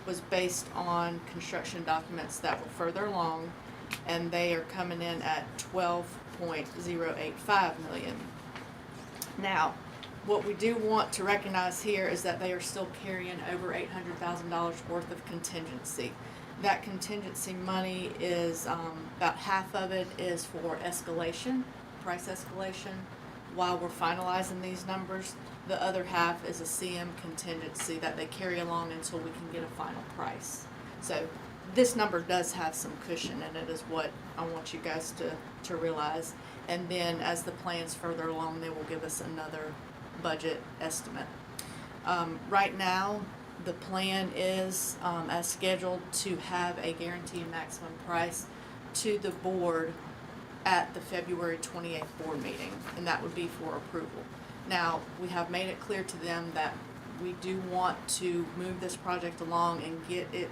was based on construction documents that were further along, and they are coming in at 12.085 million. Now, what we do want to recognize here is that they are still carrying over $800,000 worth of contingency. That contingency money is, about half of it is for escalation, price escalation, while we're finalizing these numbers. The other half is a CM contingency that they carry along until we can get a final price. So this number does have some cushion in it, is what I want you guys to realize. And then as the plans further along, they will give us another budget estimate. Right now, the plan is, as scheduled, to have a guaranteed maximum price to the board at the February 28th board meeting, and that would be for approval. Now, we have made it clear to them that we do want to move this project along and get it,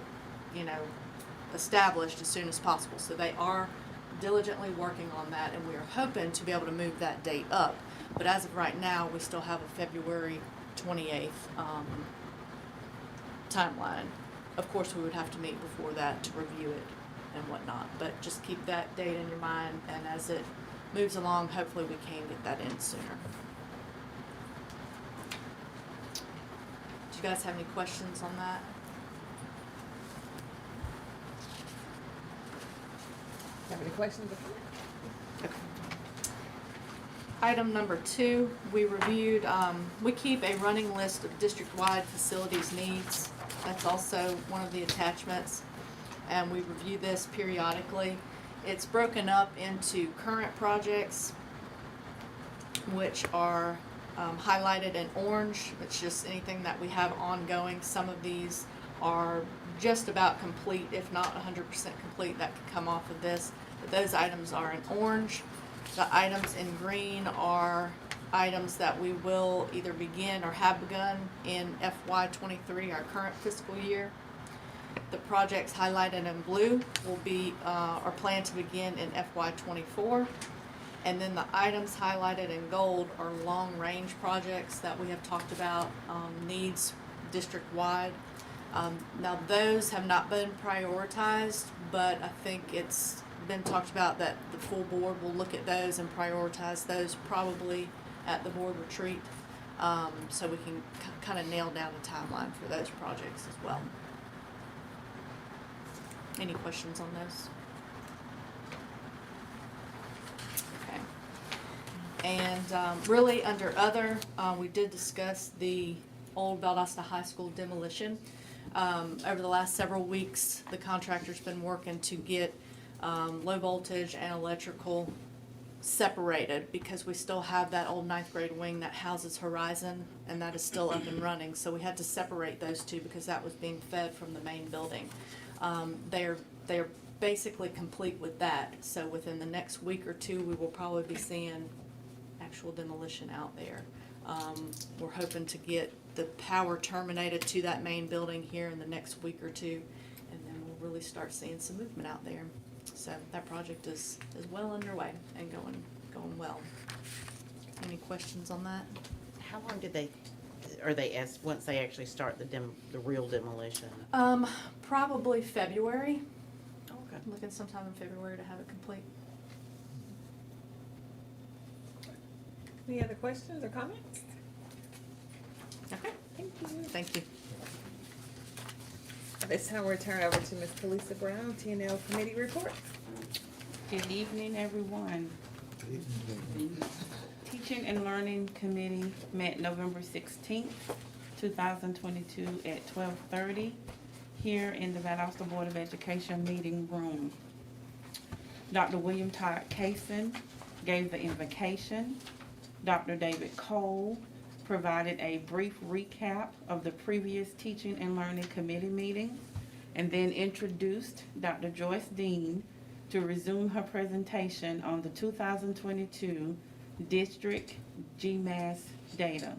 established as soon as possible. So they are diligently working on that, and we are hoping to be able to move that date up. But as of right now, we still have a February 28th timeline. Of course, we would have to meet before that to review it and whatnot, but just keep that date in your mind, and as it moves along, hopefully we can get that in sooner. Do you guys have any questions on that? Have any questions? Okay. Item number 2, we reviewed, we keep a running list of district-wide facilities needs. That's also one of the attachments, and we review this periodically. It's broken up into current projects, which are highlighted in orange. It's just anything that we have ongoing. Some of these are just about complete, if not 100% complete, that could come off of this. But those items are in orange. The items in green are items that we will either begin or have begun in FY23, our current fiscal year. The projects highlighted in blue will be are planned to begin in FY24. And then the items highlighted in gold are long-range projects that we have talked about, needs district-wide. Now those have not been prioritized, but I think it's been talked about that the full board will look at those and prioritize those probably at the board retreat, so we can kind of nail down a timeline for those projects as well. Any questions on those? Okay. And really under other, we did discuss the old Valdosta High School demolition. Over the last several weeks, the contractor's been working to get low voltage and electrical separated, because we still have that old 9th grade wing that houses Horizon, and that is still up and running. So we had to separate those two because that was being fed from the main building. They're basically complete with that. So within the next week or two, we will probably be seeing actual demolition out there. We're hoping to get the power terminated to that main building here in the next week or two, and then we'll really start seeing some movement out there. So that project is well underway and going well. Any questions on that? How long did they, once they actually start the real demolition? Probably February. Okay. I'm looking sometime in February to have it complete. Any other questions or comments? Okay. Thank you. Thank you. At this time, we'll turn over to Ms. Kalisa Brown, T&L Committee Report. Good evening, everyone. Teaching and Learning Committee met November 16th, 2022 at 12:30 here in the Valdosta Board of Education meeting room. Dr. William Todd Kaysen gave the invocation. Dr. David Cole provided a brief recap of the previous Teaching and Learning Committee meeting, and then introduced Dr. Joyce Dean to resume her presentation on the 2022 district GMAS data.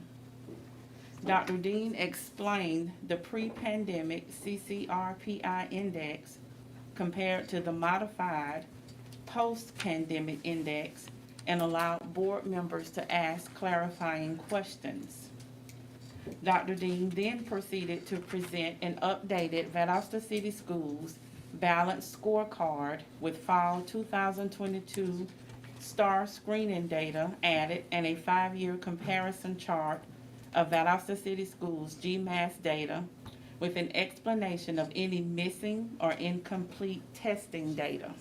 Dr. Dean explained the pre-pandemic CCRPI index compared to the modified post-pandemic index, and allowed board members to ask clarifying questions. Dr. Dean then proceeded to present an updated Valdosta City Schools balanced scorecard with fall 2022 STAR screening data added, and a 5-year comparison chart of Valdosta City Schools GMAS data with an explanation of any missing or incomplete testing data.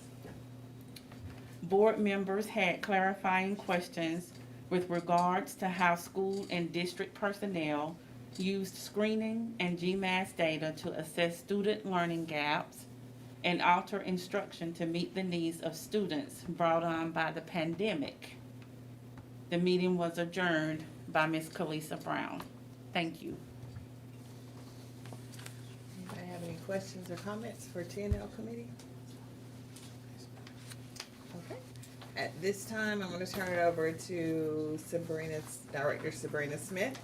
Board members had clarifying questions with regards to how school and district personnel used screening and GMAS data to assess student learning gaps and alter instruction to meet the needs of students brought on by the pandemic. The meeting was adjourned by Ms. Kalisa Brown. Thank you. questions or comments for T&L committee? Okay. At this time, I'm gonna turn it over to Director Sabrina Smith.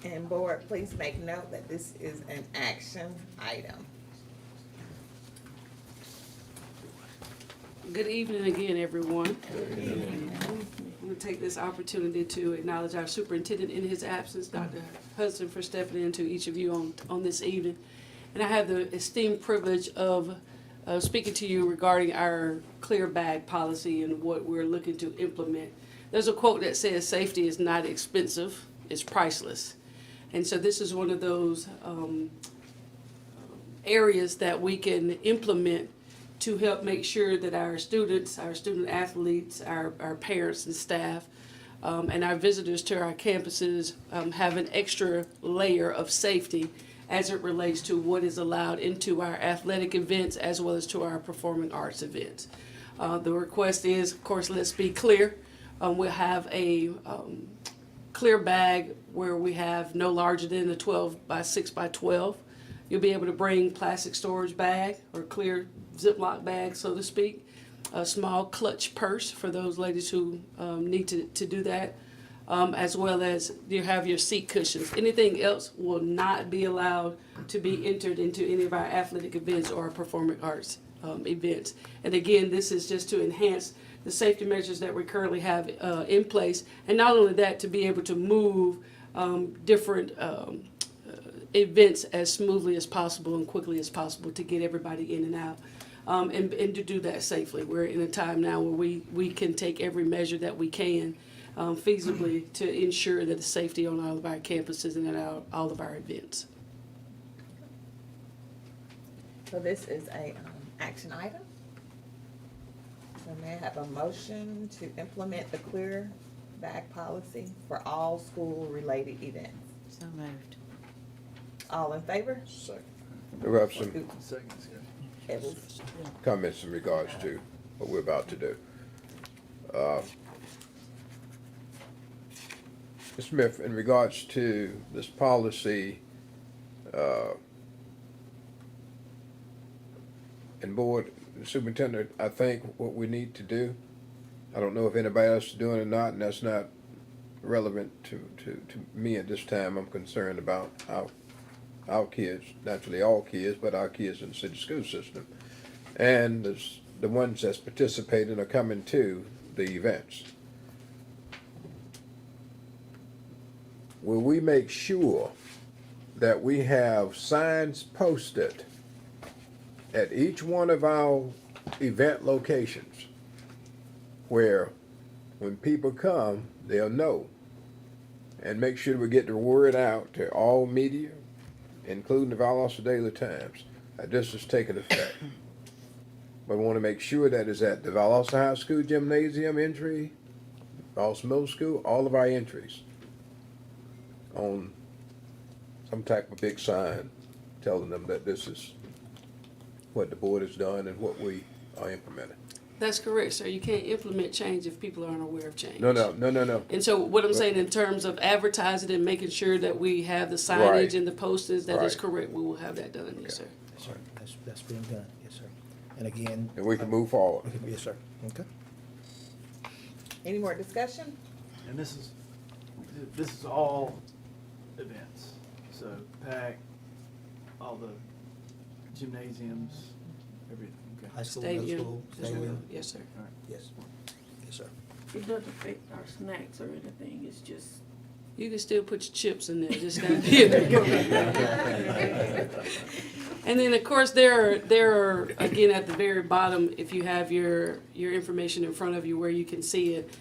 And board, please make note that this is an action item. Good evening again, everyone. I'm going to take this opportunity to acknowledge our superintendent in his absence, Dr. Hudson, for stepping in to each of you on this evening. And I have the esteemed privilege of speaking to you regarding our clear bag policy and what we're looking to implement. There's a quote that says, "Safety is not expensive, it's priceless." And so this is one of those areas that we can implement to help make sure that our students, our student athletes, our parents and staff, and our visitors to our campuses have an extra layer of safety as it relates to what is allowed into our athletic events as well as to our performing arts events. The request is, of course, let's be clear. We'll have a clear bag where we have no larger than a 12 by 6 by 12. You'll be able to bring plastic storage bag or clear Ziploc bag, so to speak, a small clutch purse for those ladies who need to do that, as well as you have your seat cushions. Anything else will not be allowed to be entered into any of our athletic events or our performing arts events. And again, this is just to enhance the safety measures that we currently have in place, and not only that, to be able to move different events as smoothly as possible and quickly as possible to get everybody in and out, and to do that safely. We're in a time now where we can take every measure that we can feasibly to ensure that the safety on all of our campuses and at all of our events. So this is a action item. So may I have a motion to implement the clear bag policy for all school-related events? So moved. All in favor? Second. Do we have some Second discussion. It was, comments in regards to what we're about to do? Mr. Smith, in regards to this policy, and board superintendent, I think what we need to do, I don't know if anybody else is doing it or not, and that's not relevant to me at this time. I'm concerned about our kids, naturally all kids, but our kids in the city school system. And the ones that's participating or coming to the events. Will we make sure that we have signs posted at each one of our event locations where when people come, they'll know, and make sure we get the word out to all media, including the Valdosta Daily Times, that this is taking effect. But we want to make sure that it's at the Valdosta High School gymnasium entry, Valdosta Middle School, all of our entries on some type of big sign telling them that this is what the board has done and what we are implementing. That's correct, sir. You can't implement change if people aren't aware of change. No. And so what I'm saying in terms of advertising and making sure that we have the signage Right. and the posters, that is Right. correct. We will have that done, yes, sir. Yes, sir. That's being done, yes, sir. And again. And we can move forward. Yes, sir. Okay. any more discussion? And this is all events, so PAC, all the gymnasiums, everything, okay. High school, middle Stadium school, as well. stadium. Yes, sir. All right. Yes. Yes, sir. It doesn't affect our snacks or anything, it's just. You can still put your chips in there, just not here. And then, of course, there are, again, at the very bottom, if you have your information in front of you where you can see it,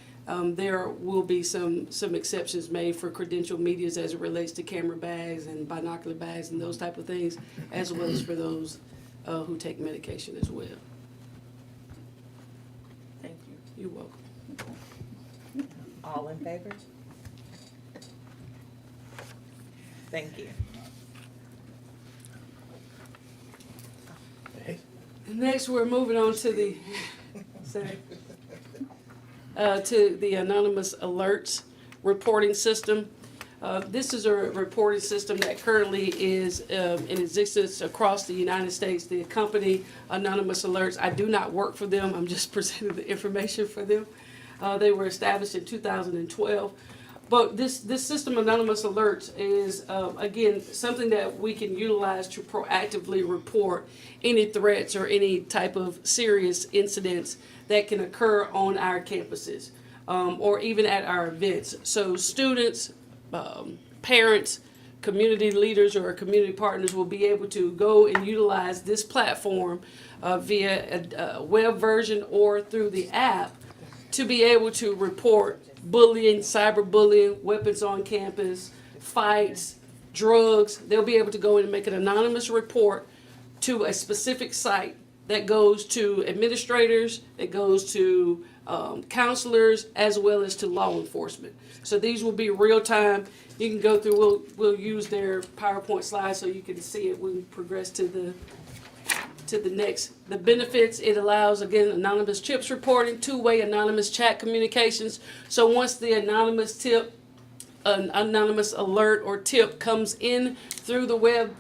there will be some exceptions made for credential medias as it relates to camera bags and binocular bags and those type of things, as well as for those who take medication as well. Thank you. You're welcome. All in favor? Thank you. Next, we're moving on to the to the anonymous alerts reporting system. This is a reporting system that currently is in existence across the United States. The company Anonymous Alerts, I do not work for them, I'm just presenting the information for them. They were established in 2012. But this system, Anonymous Alerts, is, again, something that we can utilize to proactively report any threats or any type of serious incidents that can occur on our campuses, or even at our events. So students, parents, community leaders, or community partners will be able to go and utilize this platform via a web version or through the app to be able to report bullying, cyberbullying, weapons on campus, fights, drugs. They'll be able to go in and make an anonymous report to a specific site that goes to administrators, it goes to counselors, as well as to law enforcement. So these will be real time. You can go through, we'll use their PowerPoint slides so you can see it when we progress to the next. The benefits, it allows, again, anonymous chips reporting, two-way anonymous chat communications. So once the anonymous tip, an anonymous alert or tip comes in through the web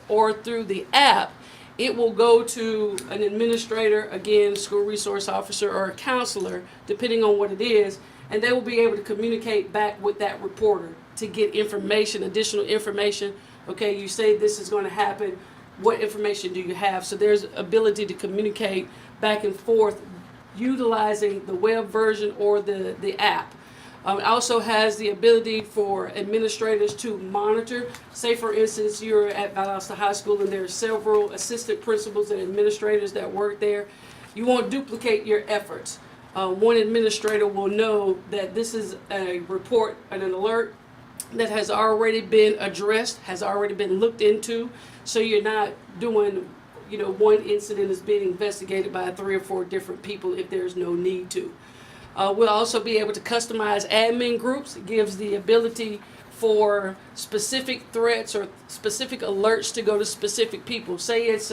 or through the app, it will go to an administrator, again, school resource officer, or a counselor, depending on what it is, and they will be able to communicate back with that reporter to get information, additional information. Okay, you say this is going to happen. What information do you have? So there's ability to communicate back and forth utilizing the web version or the app. It also has the ability for administrators to monitor. Say, for instance, you're at Valdosta High School and there are several assistant principals and administrators that work there. You won't duplicate your efforts. One administrator will know that this is a report and an alert that has already been addressed, has already been looked into. So you're not doing, one incident is being investigated by 3 or 4 different people if there's no need to. We'll also be able to customize admin groups. It gives the ability for specific threats or specific alerts to go to specific people. Say it's,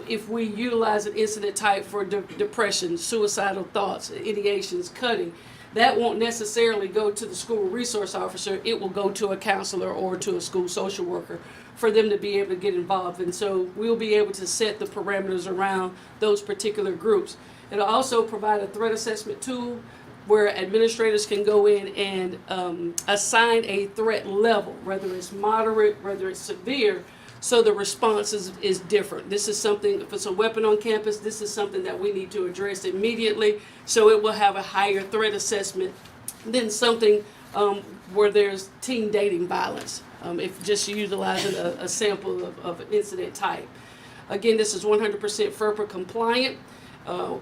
if we utilize an incident type for depression, suicidal thoughts, ideations, cutting, that won't necessarily go to the school resource officer. It will go to a counselor or to a school social worker for them to be able to get involved. And so we'll be able to set the parameters around those particular groups. It'll also provide a threat assessment tool where administrators can go in and assign a threat level, whether it's moderate, whether it's severe, so the response is different. This is something, if it's a weapon on campus, this is something that we need to address immediately, so it will have a higher threat assessment than something where there's teen dating violence, if just utilizing a sample of an incident type. Again, this is 100% FERPA compliant.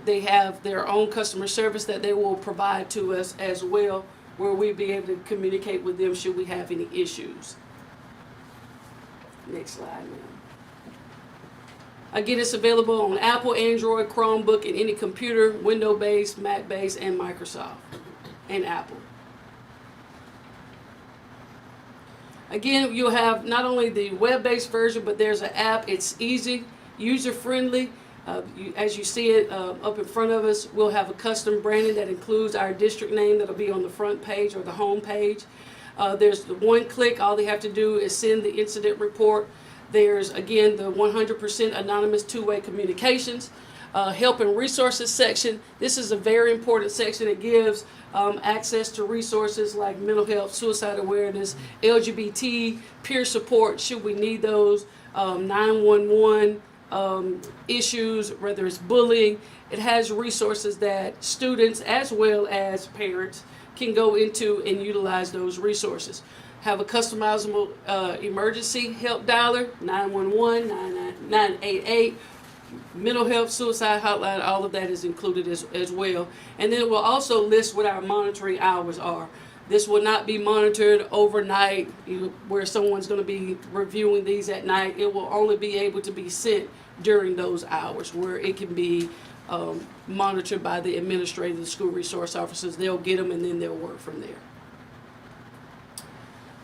They have their own customer service that they will provide to us as well, where we'll be able to communicate with them should we have any issues. Next slide, ma'am. Again, it's available on Apple, Android, Chromebook, and any computer, Windows-based, Mac-based, and Microsoft, and Apple. Again, you'll have not only the web-based version, but there's an app. It's easy, user-friendly. As you see it up in front of us, we'll have a custom branding that includes our district name that'll be on the front page or the home page. There's the one click, all they have to do is send the incident report. There's, again, the 100% anonymous two-way communications. Help and resources section. This is a very important section. It gives access to resources like mental health, suicide awareness, LGBT, peer support, should we need those, 911 issues, whether it's bullying. It has resources that students as well as parents can go into and utilize those resources. Have a customizable emergency help dialer, 911, 988, mental health, suicide hotline, all of that is included as well. And then it will also list what our monitoring hours are. This will not be monitored overnight, where someone's going to be reviewing these at night. It will only be able to be sent during those hours, where it can be monitored by the administrator, the school resource officers. They'll get them and then they'll work from there.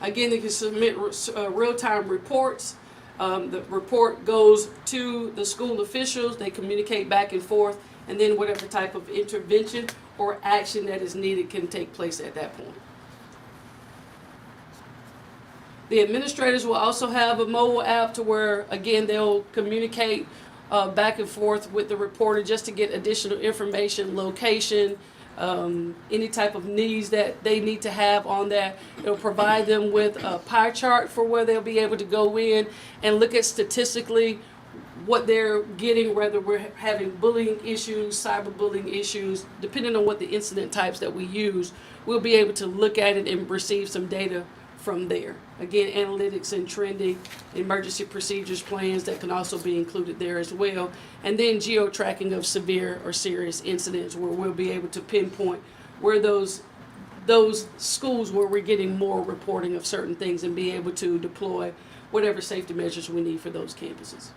Again, they can submit real-time reports. The report goes to the school officials. They communicate back and forth, and then whatever type of intervention or action that is needed can take place at that point. The administrators will also have a mobile app to where, again, they'll communicate back and forth with the reporter just to get additional information, location, any type of needs that they need to have on that. It'll provide them with a pie chart for where they'll be able to go in and look at statistically what they're getting, whether we're having bullying issues, cyberbullying issues, depending on what the incident types that we use, we'll be able to look at it and receive some data from there. Again, analytics and trending, emergency procedures plans that can also be included there as well. And then geo-tracking of severe or serious incidents where we'll be able to pinpoint where those schools where we're getting more reporting of certain things and be able to deploy whatever safety measures we need for those campuses.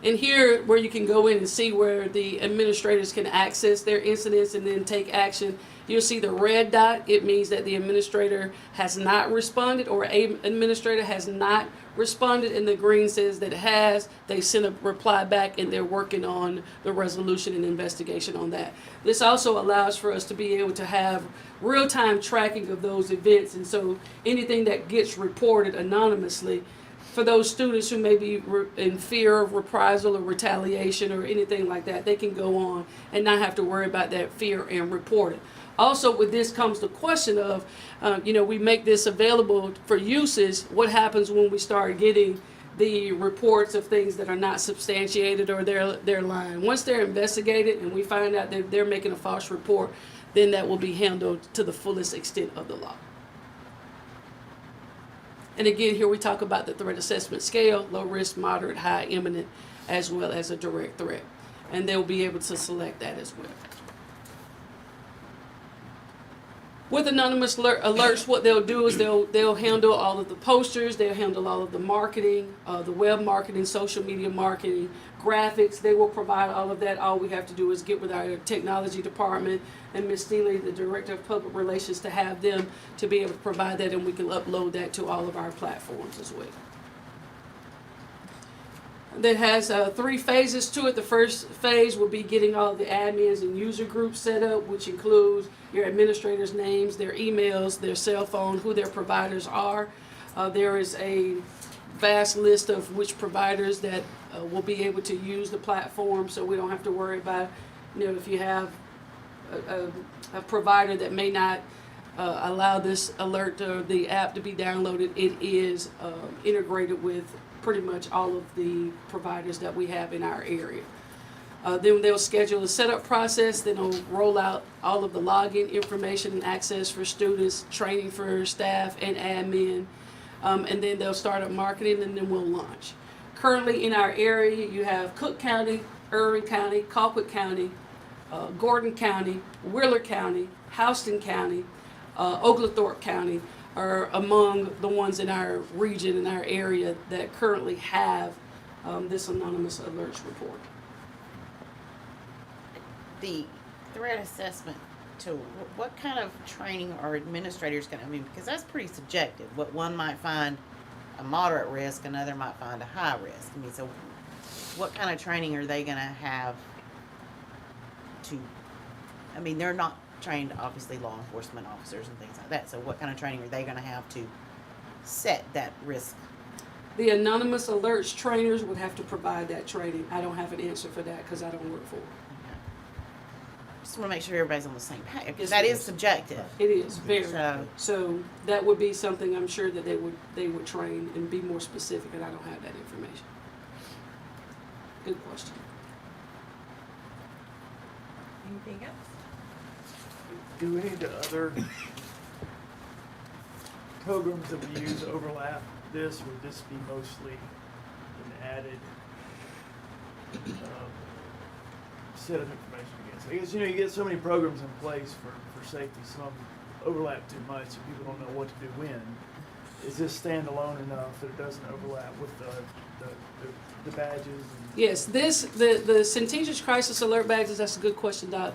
And here, where you can go in and see where the administrators can access their incidents and then take action, you'll see the red dot. It means that the administrator has not responded, or a administrator has not responded, and the green says that it has. They sent a reply back and they're working on the resolution and investigation on that. This also allows for us to be able to have real-time tracking of those events, and so anything that gets reported anonymously, for those students who may be in fear of reprisal or retaliation or anything like that, they can go on and not have to worry about that fear and report it. Also, with this comes the question of, we make this available for uses. What happens when we start getting the reports of things that are not substantiated or they're lying? Once they're investigated and we find out that they're making a false report, then that will be handled to the fullest extent of the law. And again, here we talk about the threat assessment scale: low risk, moderate, high, imminent, as well as a direct threat. And they'll be able to select that as well. With anonymous alerts, what they'll do is they'll handle all of the posters, they'll handle all of the marketing, the web marketing, social media marketing, graphics. They will provide all of that. All we have to do is get with our technology department and Ms. Steele, the director of public relations, to have them to be able to provide that, and we can upload that to all of our platforms as well. That has 3 phases to it. The first phase will be getting all of the admins and user groups set up, which includes your administrators' names, their emails, their cell phone, who their providers are. There is a vast list of which providers that will be able to use the platform, so we don't have to worry about, if you have a provider that may not allow this alert or the app to be downloaded. It is integrated with pretty much all of the providers that we have in our area. Then they'll schedule a setup process, then they'll roll out all of the login information and access for students, training for staff and admin, and then they'll start up marketing, and then we'll launch. Currently in our area, you have Cook County, Irving County, Colquitt County, Gordon County, Wheeler County, Houston County, Oglethorpe County are among the ones in our region, in our area, that currently have this anonymous alerts report. The threat assessment tool, what kind of training are administrators going to, because that's pretty subjective. What one might find a moderate risk, another might find a high risk. So what kind of training are they going to have to, they're not trained, obviously, law enforcement officers and things like that. So what kind of training are they going to have to set that risk? The anonymous alerts trainers would have to provide that training. I don't have an answer for that because I don't work for it. Okay. Just want to make sure everybody's on the same page, because that is subjective. It is very. So that would be something I'm sure that they would train and be more specific, and I don't have that information. Good question. Anything else? Do any of the other programs that we use overlap this, or would this be mostly an added set of information against? I guess, you get so many programs in place for safety, some overlap too much, so people don't know what to do when. Is this standalone enough that it doesn't overlap with the badges? Yes, the Centesius Crisis Alert Badges, that's a good question, Doc.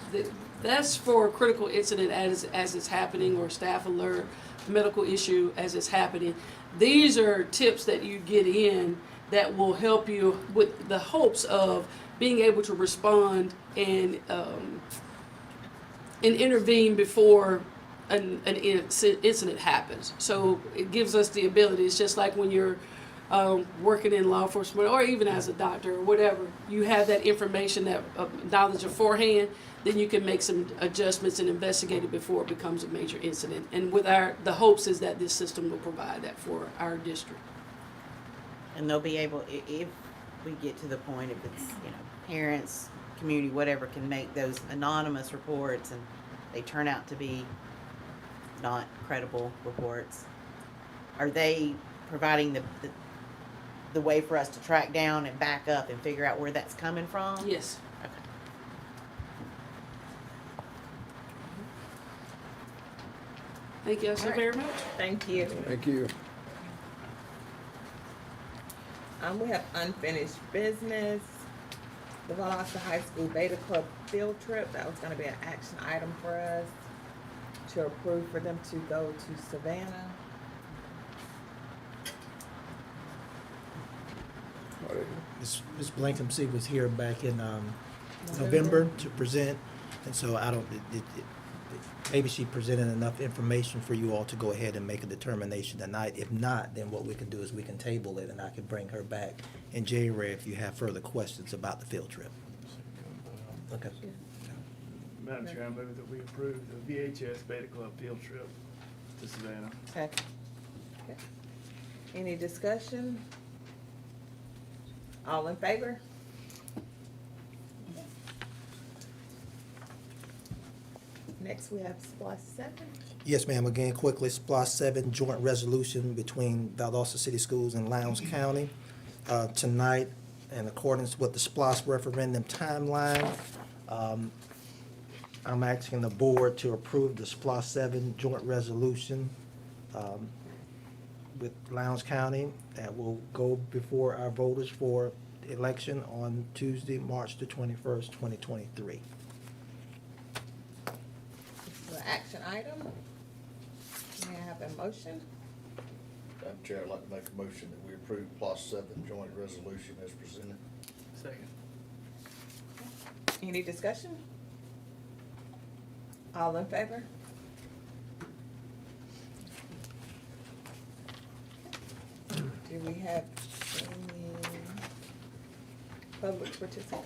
That's for critical incident as it's happening, or staff alert, medical issue as it's happening. These are tips that you get in that will help you with the hopes of being able to respond and intervene before an incident happens. So it gives us the ability. It's just like when you're working in law enforcement or even as a doctor or whatever, you have that information, that knowledge beforehand, then you can make some adjustments and investigate it before it becomes a major incident. And with the hopes is that this system will provide that for our district. And they'll be able, if we get to the point, if it's, parents, community, whatever, can make those anonymous reports and they turn out to be not credible reports, are they providing the way for us to track down and back up and figure out where that's coming from? Yes. Okay. Thank you so very much. Thank you. Thank you. We have unfinished business. The Valdosta High School Beta Club field trip, that was gonna be an action item for us to approve for them to go to Savannah. Ms. Blankenship was here back in November to present, and so I don't, maybe she presented enough information for you all to go ahead and make a determination tonight. If not, then what we can do is we can table it, and I can bring her back in January if you have further questions about the field trip. Okay. Madam Chair, I move that we approve the VHS Beta Club field trip to Savannah. Okay. Any discussion? All in favor? Next, we have SPLOST 7. Yes, ma'am. Again, quickly, SPLOST 7 joint resolution between Valdosta City Schools and Lowndes County. Tonight, in accordance with the SPLOST referendum timeline, I'm asking the board to approve the SPLOST 7 joint resolution with Lowndes County that will go before our voters for election on Tuesday, March the 21st, 2023. This is an action item. May I have a motion? Madam Chair, I'd like to make a motion that we approve SPLOST 7 joint resolution as presented. Second. Any discussion? All in favor? Do we have any public participation?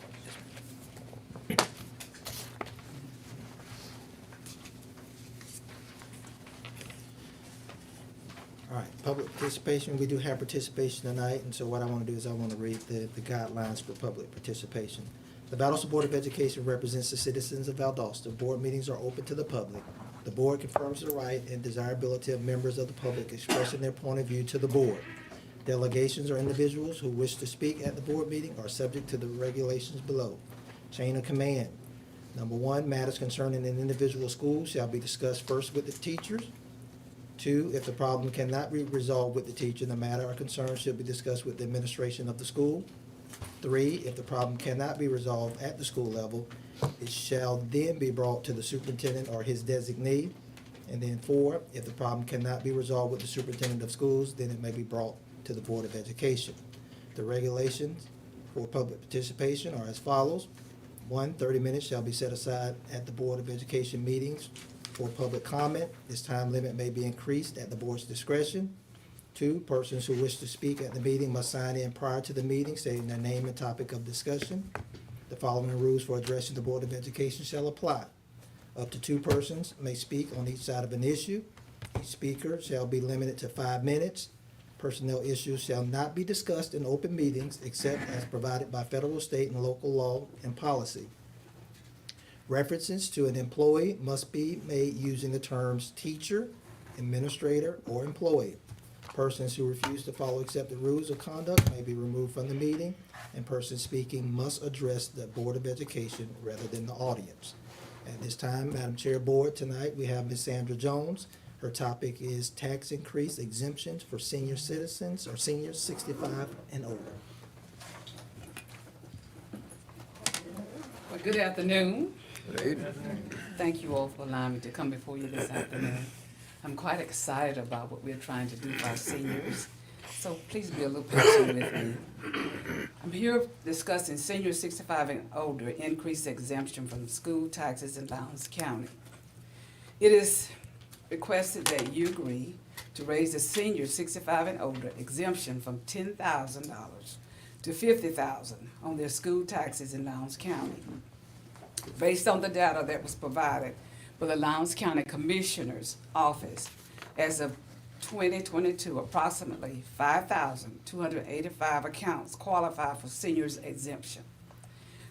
All right, public participation, we do have participation tonight, and so what I want to do is I want to read the guidelines for public participation. The Valdosta Board of Education represents the citizens of Valdosta. Board meetings are open to the public. The board confirms the right and desirability of members of the public expressing their point of view to the board. Delegations or individuals who wish to speak at the board meeting are subject to the regulations below. Chain of command. Number 1, matters concerning an individual school shall be discussed first with the teachers. 2, if the problem cannot be resolved with the teacher, the matter or concern should be discussed with the administration of the school. 3, if the problem cannot be resolved at the school level, it shall then be brought to the superintendent or his designee. And then 4, if the problem cannot be resolved with the superintendent of schools, then it may be brought to the Board of Education. The regulations for public participation are as follows. 1, 30 minutes shall be set aside at the Board of Education meetings for public comment. This time limit may be increased at the board's discretion. 2, persons who wish to speak at the meeting must sign in prior to the meeting stating their name and topic of discussion. The following rules for addressing the Board of Education shall apply. Up to 2 persons may speak on each side of an issue. Each speaker shall be limited to 5 minutes. Personnel issues shall not be discussed in open meetings except as provided by federal, state, and local law and policy. References to an employee must be made using the terms teacher, administrator, or employee. Persons who refuse to follow accepted rules of conduct may be removed from the meeting, and persons speaking must address the Board of Education rather than the audience. At this time, Madam Chair Board, tonight we have Ms. Sandra Jones. Her topic is tax increase exemptions for senior citizens or seniors 65 and older. Well, good afternoon. Good. Thank you all for allowing me to come before you this afternoon. I'm quite excited about what we're trying to do for our seniors, so please be a little patient with me. I'm here discussing senior 65 and older increased exemption from school taxes in Lowndes County. It is requested that you agree to raise the senior 65 and older exemption from $10,000 to $50,000 on their school taxes in Lowndes County. Based on the data that was provided by the Lowndes County Commissioner's Office, as of 2022, approximately 5,285 accounts qualify for seniors exemption.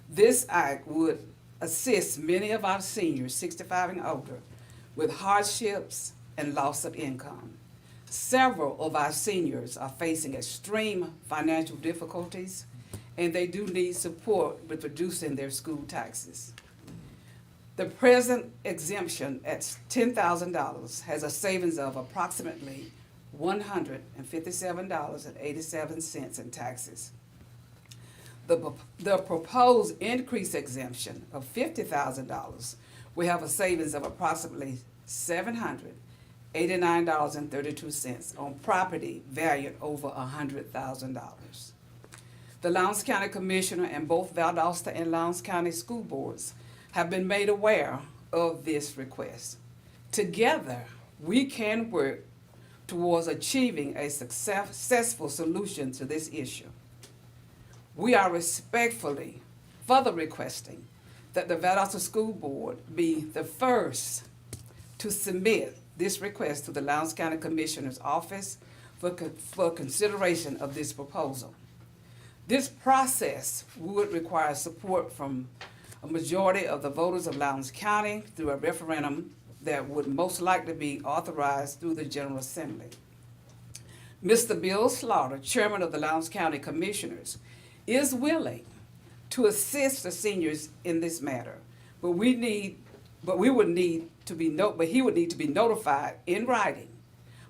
This act would assist many of our seniors 65 and older with hardships and loss of income. Several of our seniors are facing extreme financial difficulties, and they do need support with reducing their school taxes. The present exemption at $10,000 has a savings of approximately $157.87 in taxes. The proposed increased exemption of $50,000 will have a savings of approximately $789.32 on property valued over $100,000. The Lowndes County Commissioner and both Valdosta and Lowndes County School Boards have been made aware of this request. Together, we can work towards achieving a successful solution to this issue. We are respectfully further requesting that the Valdosta School Board be the first to submit this request to the Lowndes County Commissioner's Office for consideration of this proposal. This process would require support from a majority of the voters of Lowndes County through a referendum that would most likely be authorized through the General Assembly. Mr. Bill Slaughter, Chairman of the Lowndes County Commissioners, is willing to assist the seniors in this matter, but he would need to be notified in writing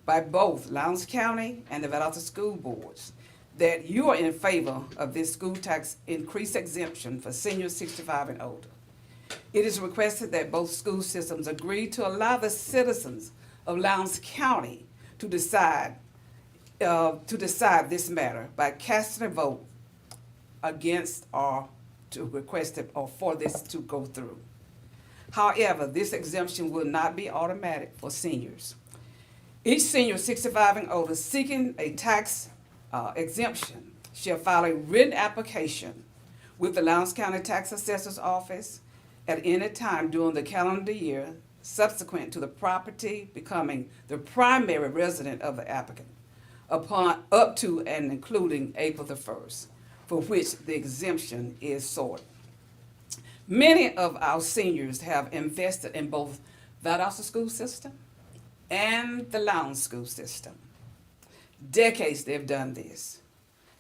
by both Lowndes County and the Valdosta School Boards that you are in favor of this school tax increase exemption for seniors 65 and older. It is requested that both school systems agree to allow the citizens of Lowndes County to decide this matter by casting a vote against or to request it or for this to go through. However, this exemption will not be automatic for seniors. Each senior 65 and older seeking a tax exemption shall file a written application with the Lowndes County Tax Assessor's Office at any time during the calendar year subsequent to the property becoming the primary resident of the applicant, upon up to and including April the 1st, for which the exemption is sought. Many of our seniors have invested in both Valdosta school system and the Lowndes school system. Decades they've done this.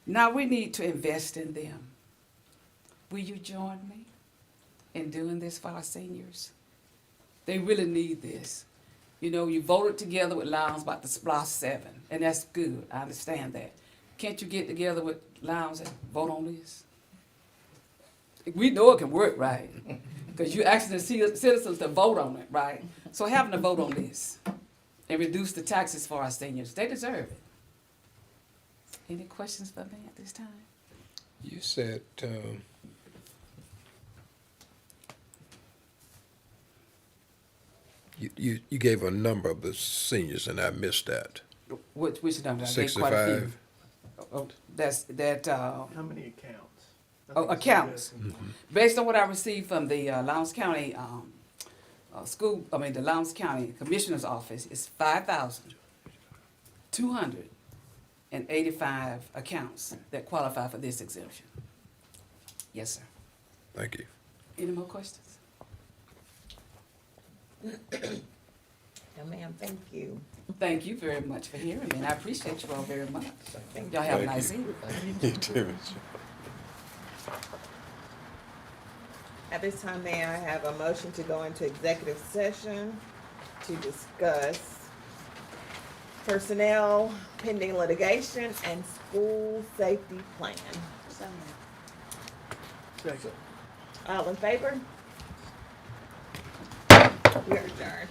Now we need to invest in them. Will you join me in doing this for our seniors? They really need this. You know, you voted together with Lowndes about the SPLOST 7, and that's good. I understand that. Can't you get together with Lowndes and vote on this? We know it can work, right? Because you're asking the citizens to vote on it, right? So having to vote on this and reduce the taxes for our seniors, they deserve it. Any questions for me at this time? You said, you gave a number of the seniors, and I missed that. Which number? I gave quite a few. 65. Oh, that. How many accounts? Accounts. Based on what I received from the Lowndes County the Lowndes County Commissioner's Office, is 5,285 accounts that qualify for this exemption. Yes, sir. Thank you. Any more questions? No, ma'am, thank you. Thank you very much for hearing me, and I appreciate you all very much. Y'all have a nice evening. You too. At this time, may I have a motion to go into executive session to discuss personnel, pending litigation, and school safety plan? Second. All in favor? We are adjourned.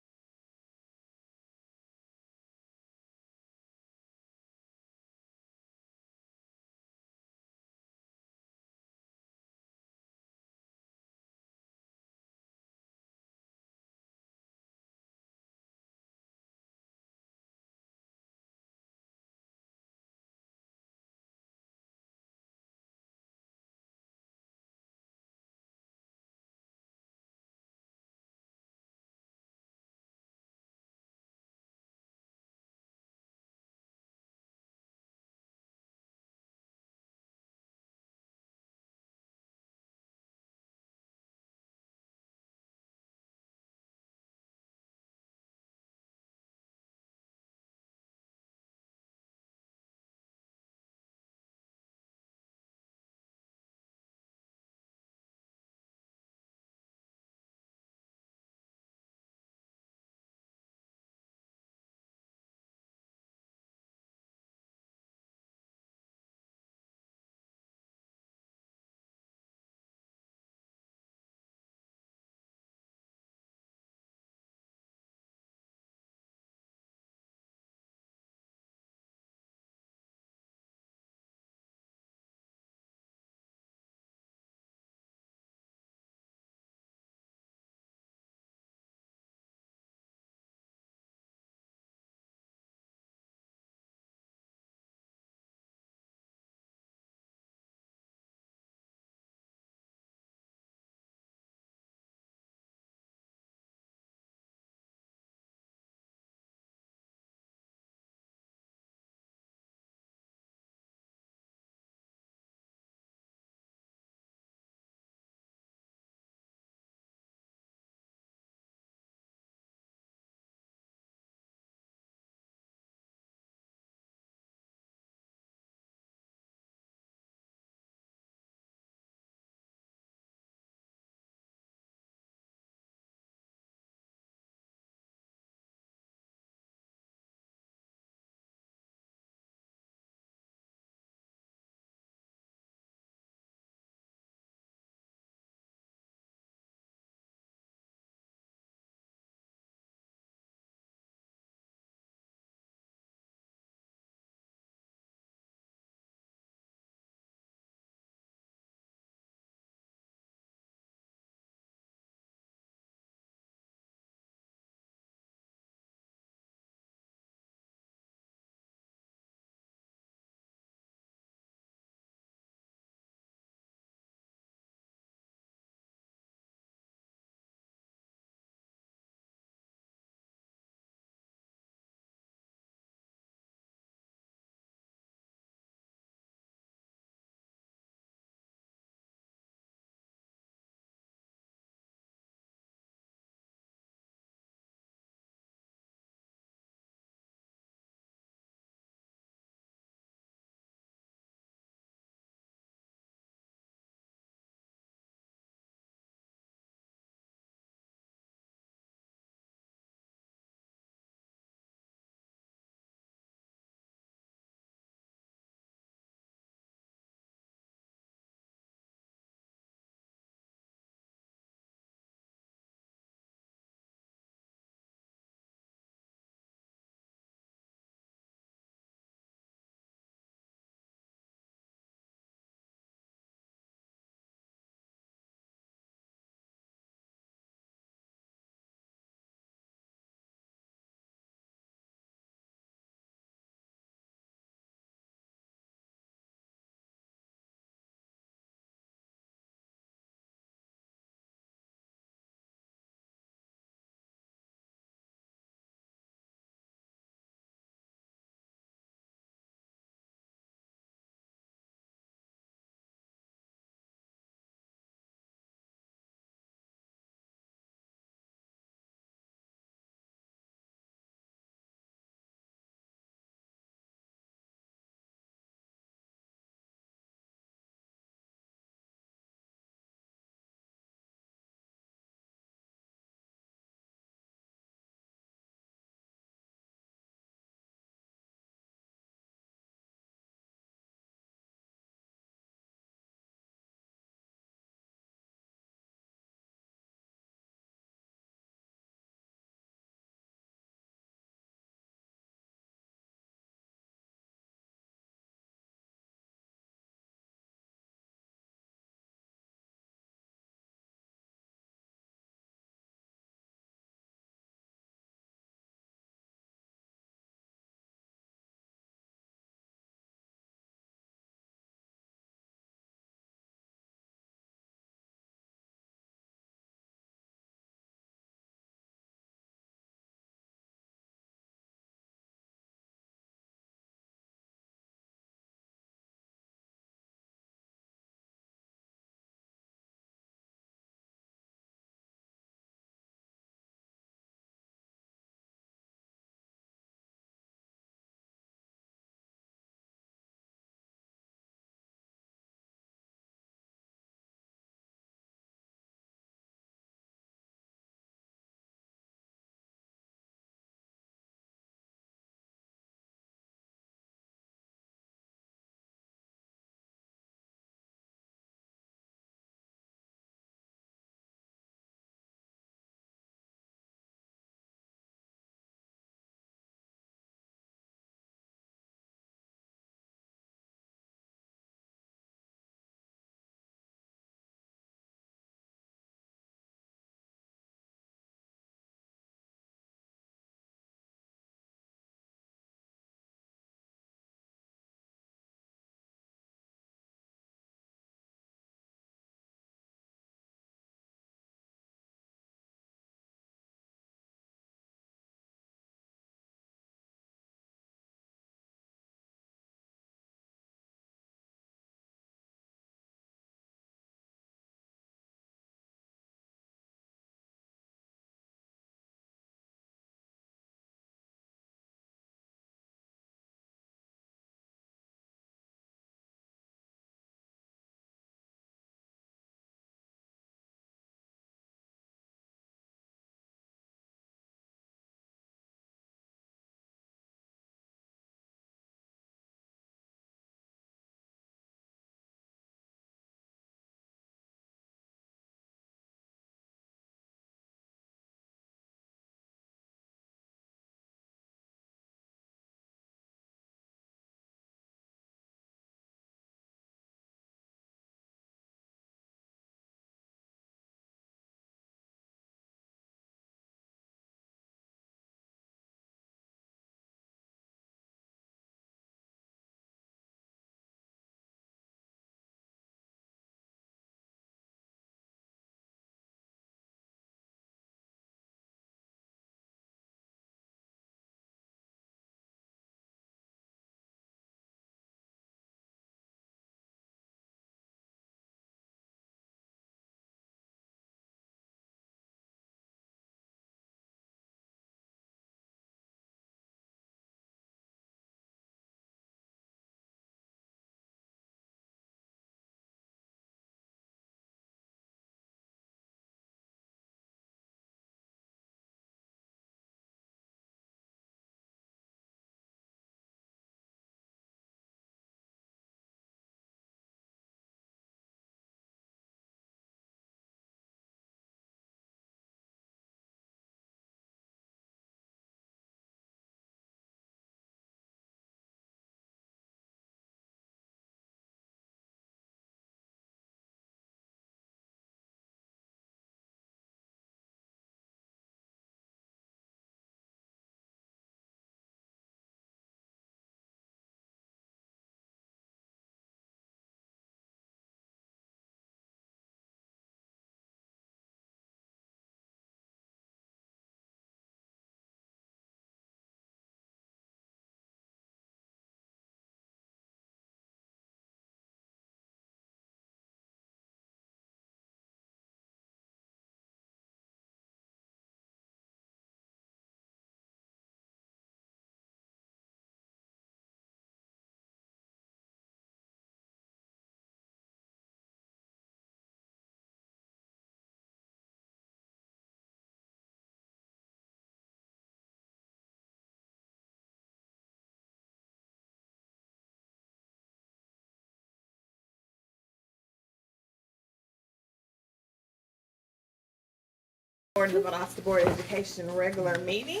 Board of the Valdosta Board of Education regular meeting.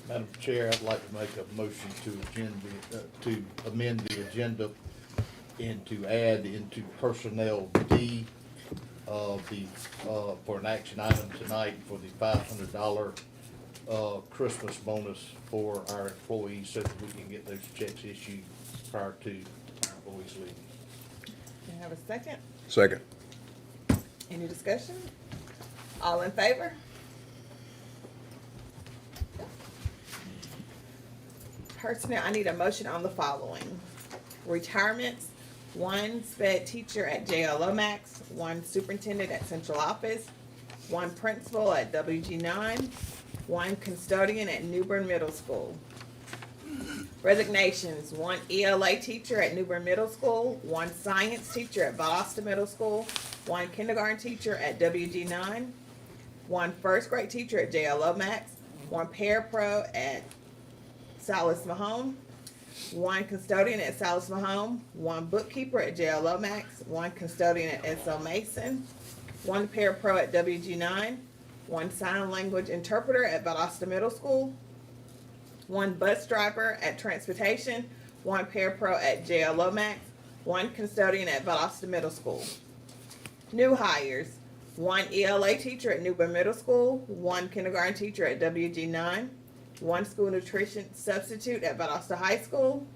Madam Chair, I'd like to make a motion to amend the agenda and to add into personnel D, for an action item tonight for the $500 Christmas bonus for our employees so that we can get those checks issued prior to our employees leaving. Can I have a second? Second. Any discussion? All in favor? Personnel, I need a motion on the following. Retirements, 1 sped teacher at JL Lomax, 1 superintendent at central office, 1 principal at WG9, 1 custodian at Newbern Middle School. Resignations, 1 ELA teacher at Newbern Middle School, 1 science teacher at Valdosta Middle School, 1 kindergarten teacher at WG9, 1 first grade teacher at JL Lomax, 1 parapro at Silas Mahone, 1 custodian at Silas Mahone, 1 bookkeeper at JL Lomax, 1 custodian at SL Mason, 1 parapro at WG9, 1 sign language interpreter at Valdosta Middle School, 1 bus driver at Transportation, 1 parapro at JL Lomax, 1 custodian at Valdosta Middle School. New hires, 1 ELA teacher at Newbern Middle School, 1 kindergarten teacher at WG9, 1 school nutrition substitute at Valdosta High School,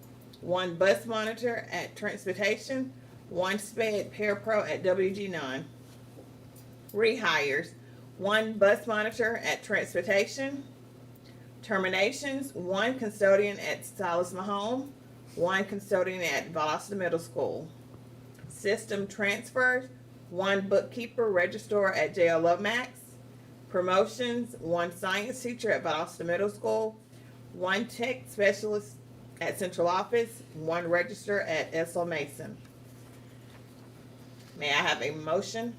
1 bus monitor at Transportation, 1 sped parapro at WG9. Rehires, 1 bus monitor at Transportation. Terminations, 1 custodian at Silas Mahone, 1 custodian at Valdosta Middle School. System transfers, 1 bookkeeper registrar at JL Lomax. Promotions, 1 science teacher at Valdosta Middle School, 1 tech specialist at central office, 1 register at SL Mason. May I have a motion?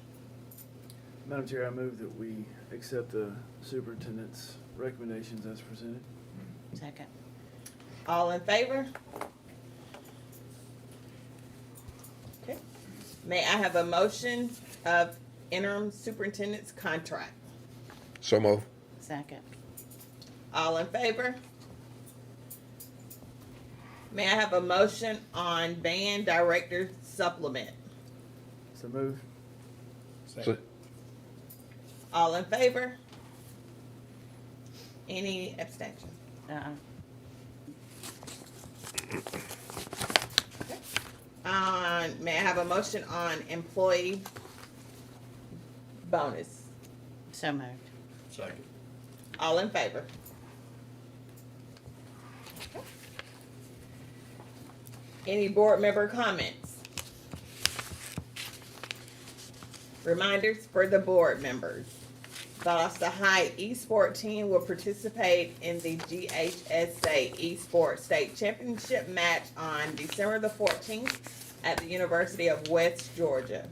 Madam Chair, I move that we accept the superintendent's recommendations as presented. Second. All in favor? Okay. May I have a motion of interim superintendent's contract? So moved. Second. All in favor? May I have a motion on band director supplement? So move. Second. All in favor? Any abstention? May I have a motion on employee bonus? So moved. Second. All in favor? Any board member comments? Reminders for the board members. Valdosta High Esport team will participate in the GHSA Esport State Championship match on December the 14th at the University of West Georgia.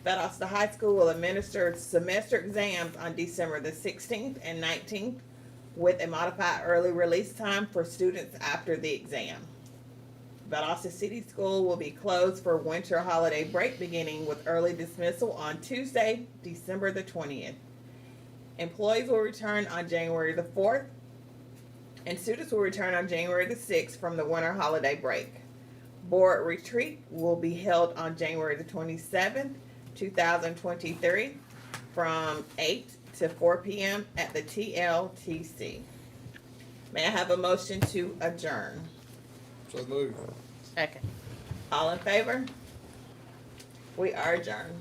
Valdosta High School will administer semester exams on December the 16th and 19th with a modified early release time for students after the exam. Valdosta City School will be closed for winter holiday break beginning with early dismissal on Tuesday, December the 20th. Employees will return on January the 4th and students will return on January the 6th from the winter holiday break. Board retreat will be held on January the 27th, 2023 from 8 to 4 p.m. at the TLTC. May I have a motion to adjourn? So moved. Second. All in favor? We are adjourned.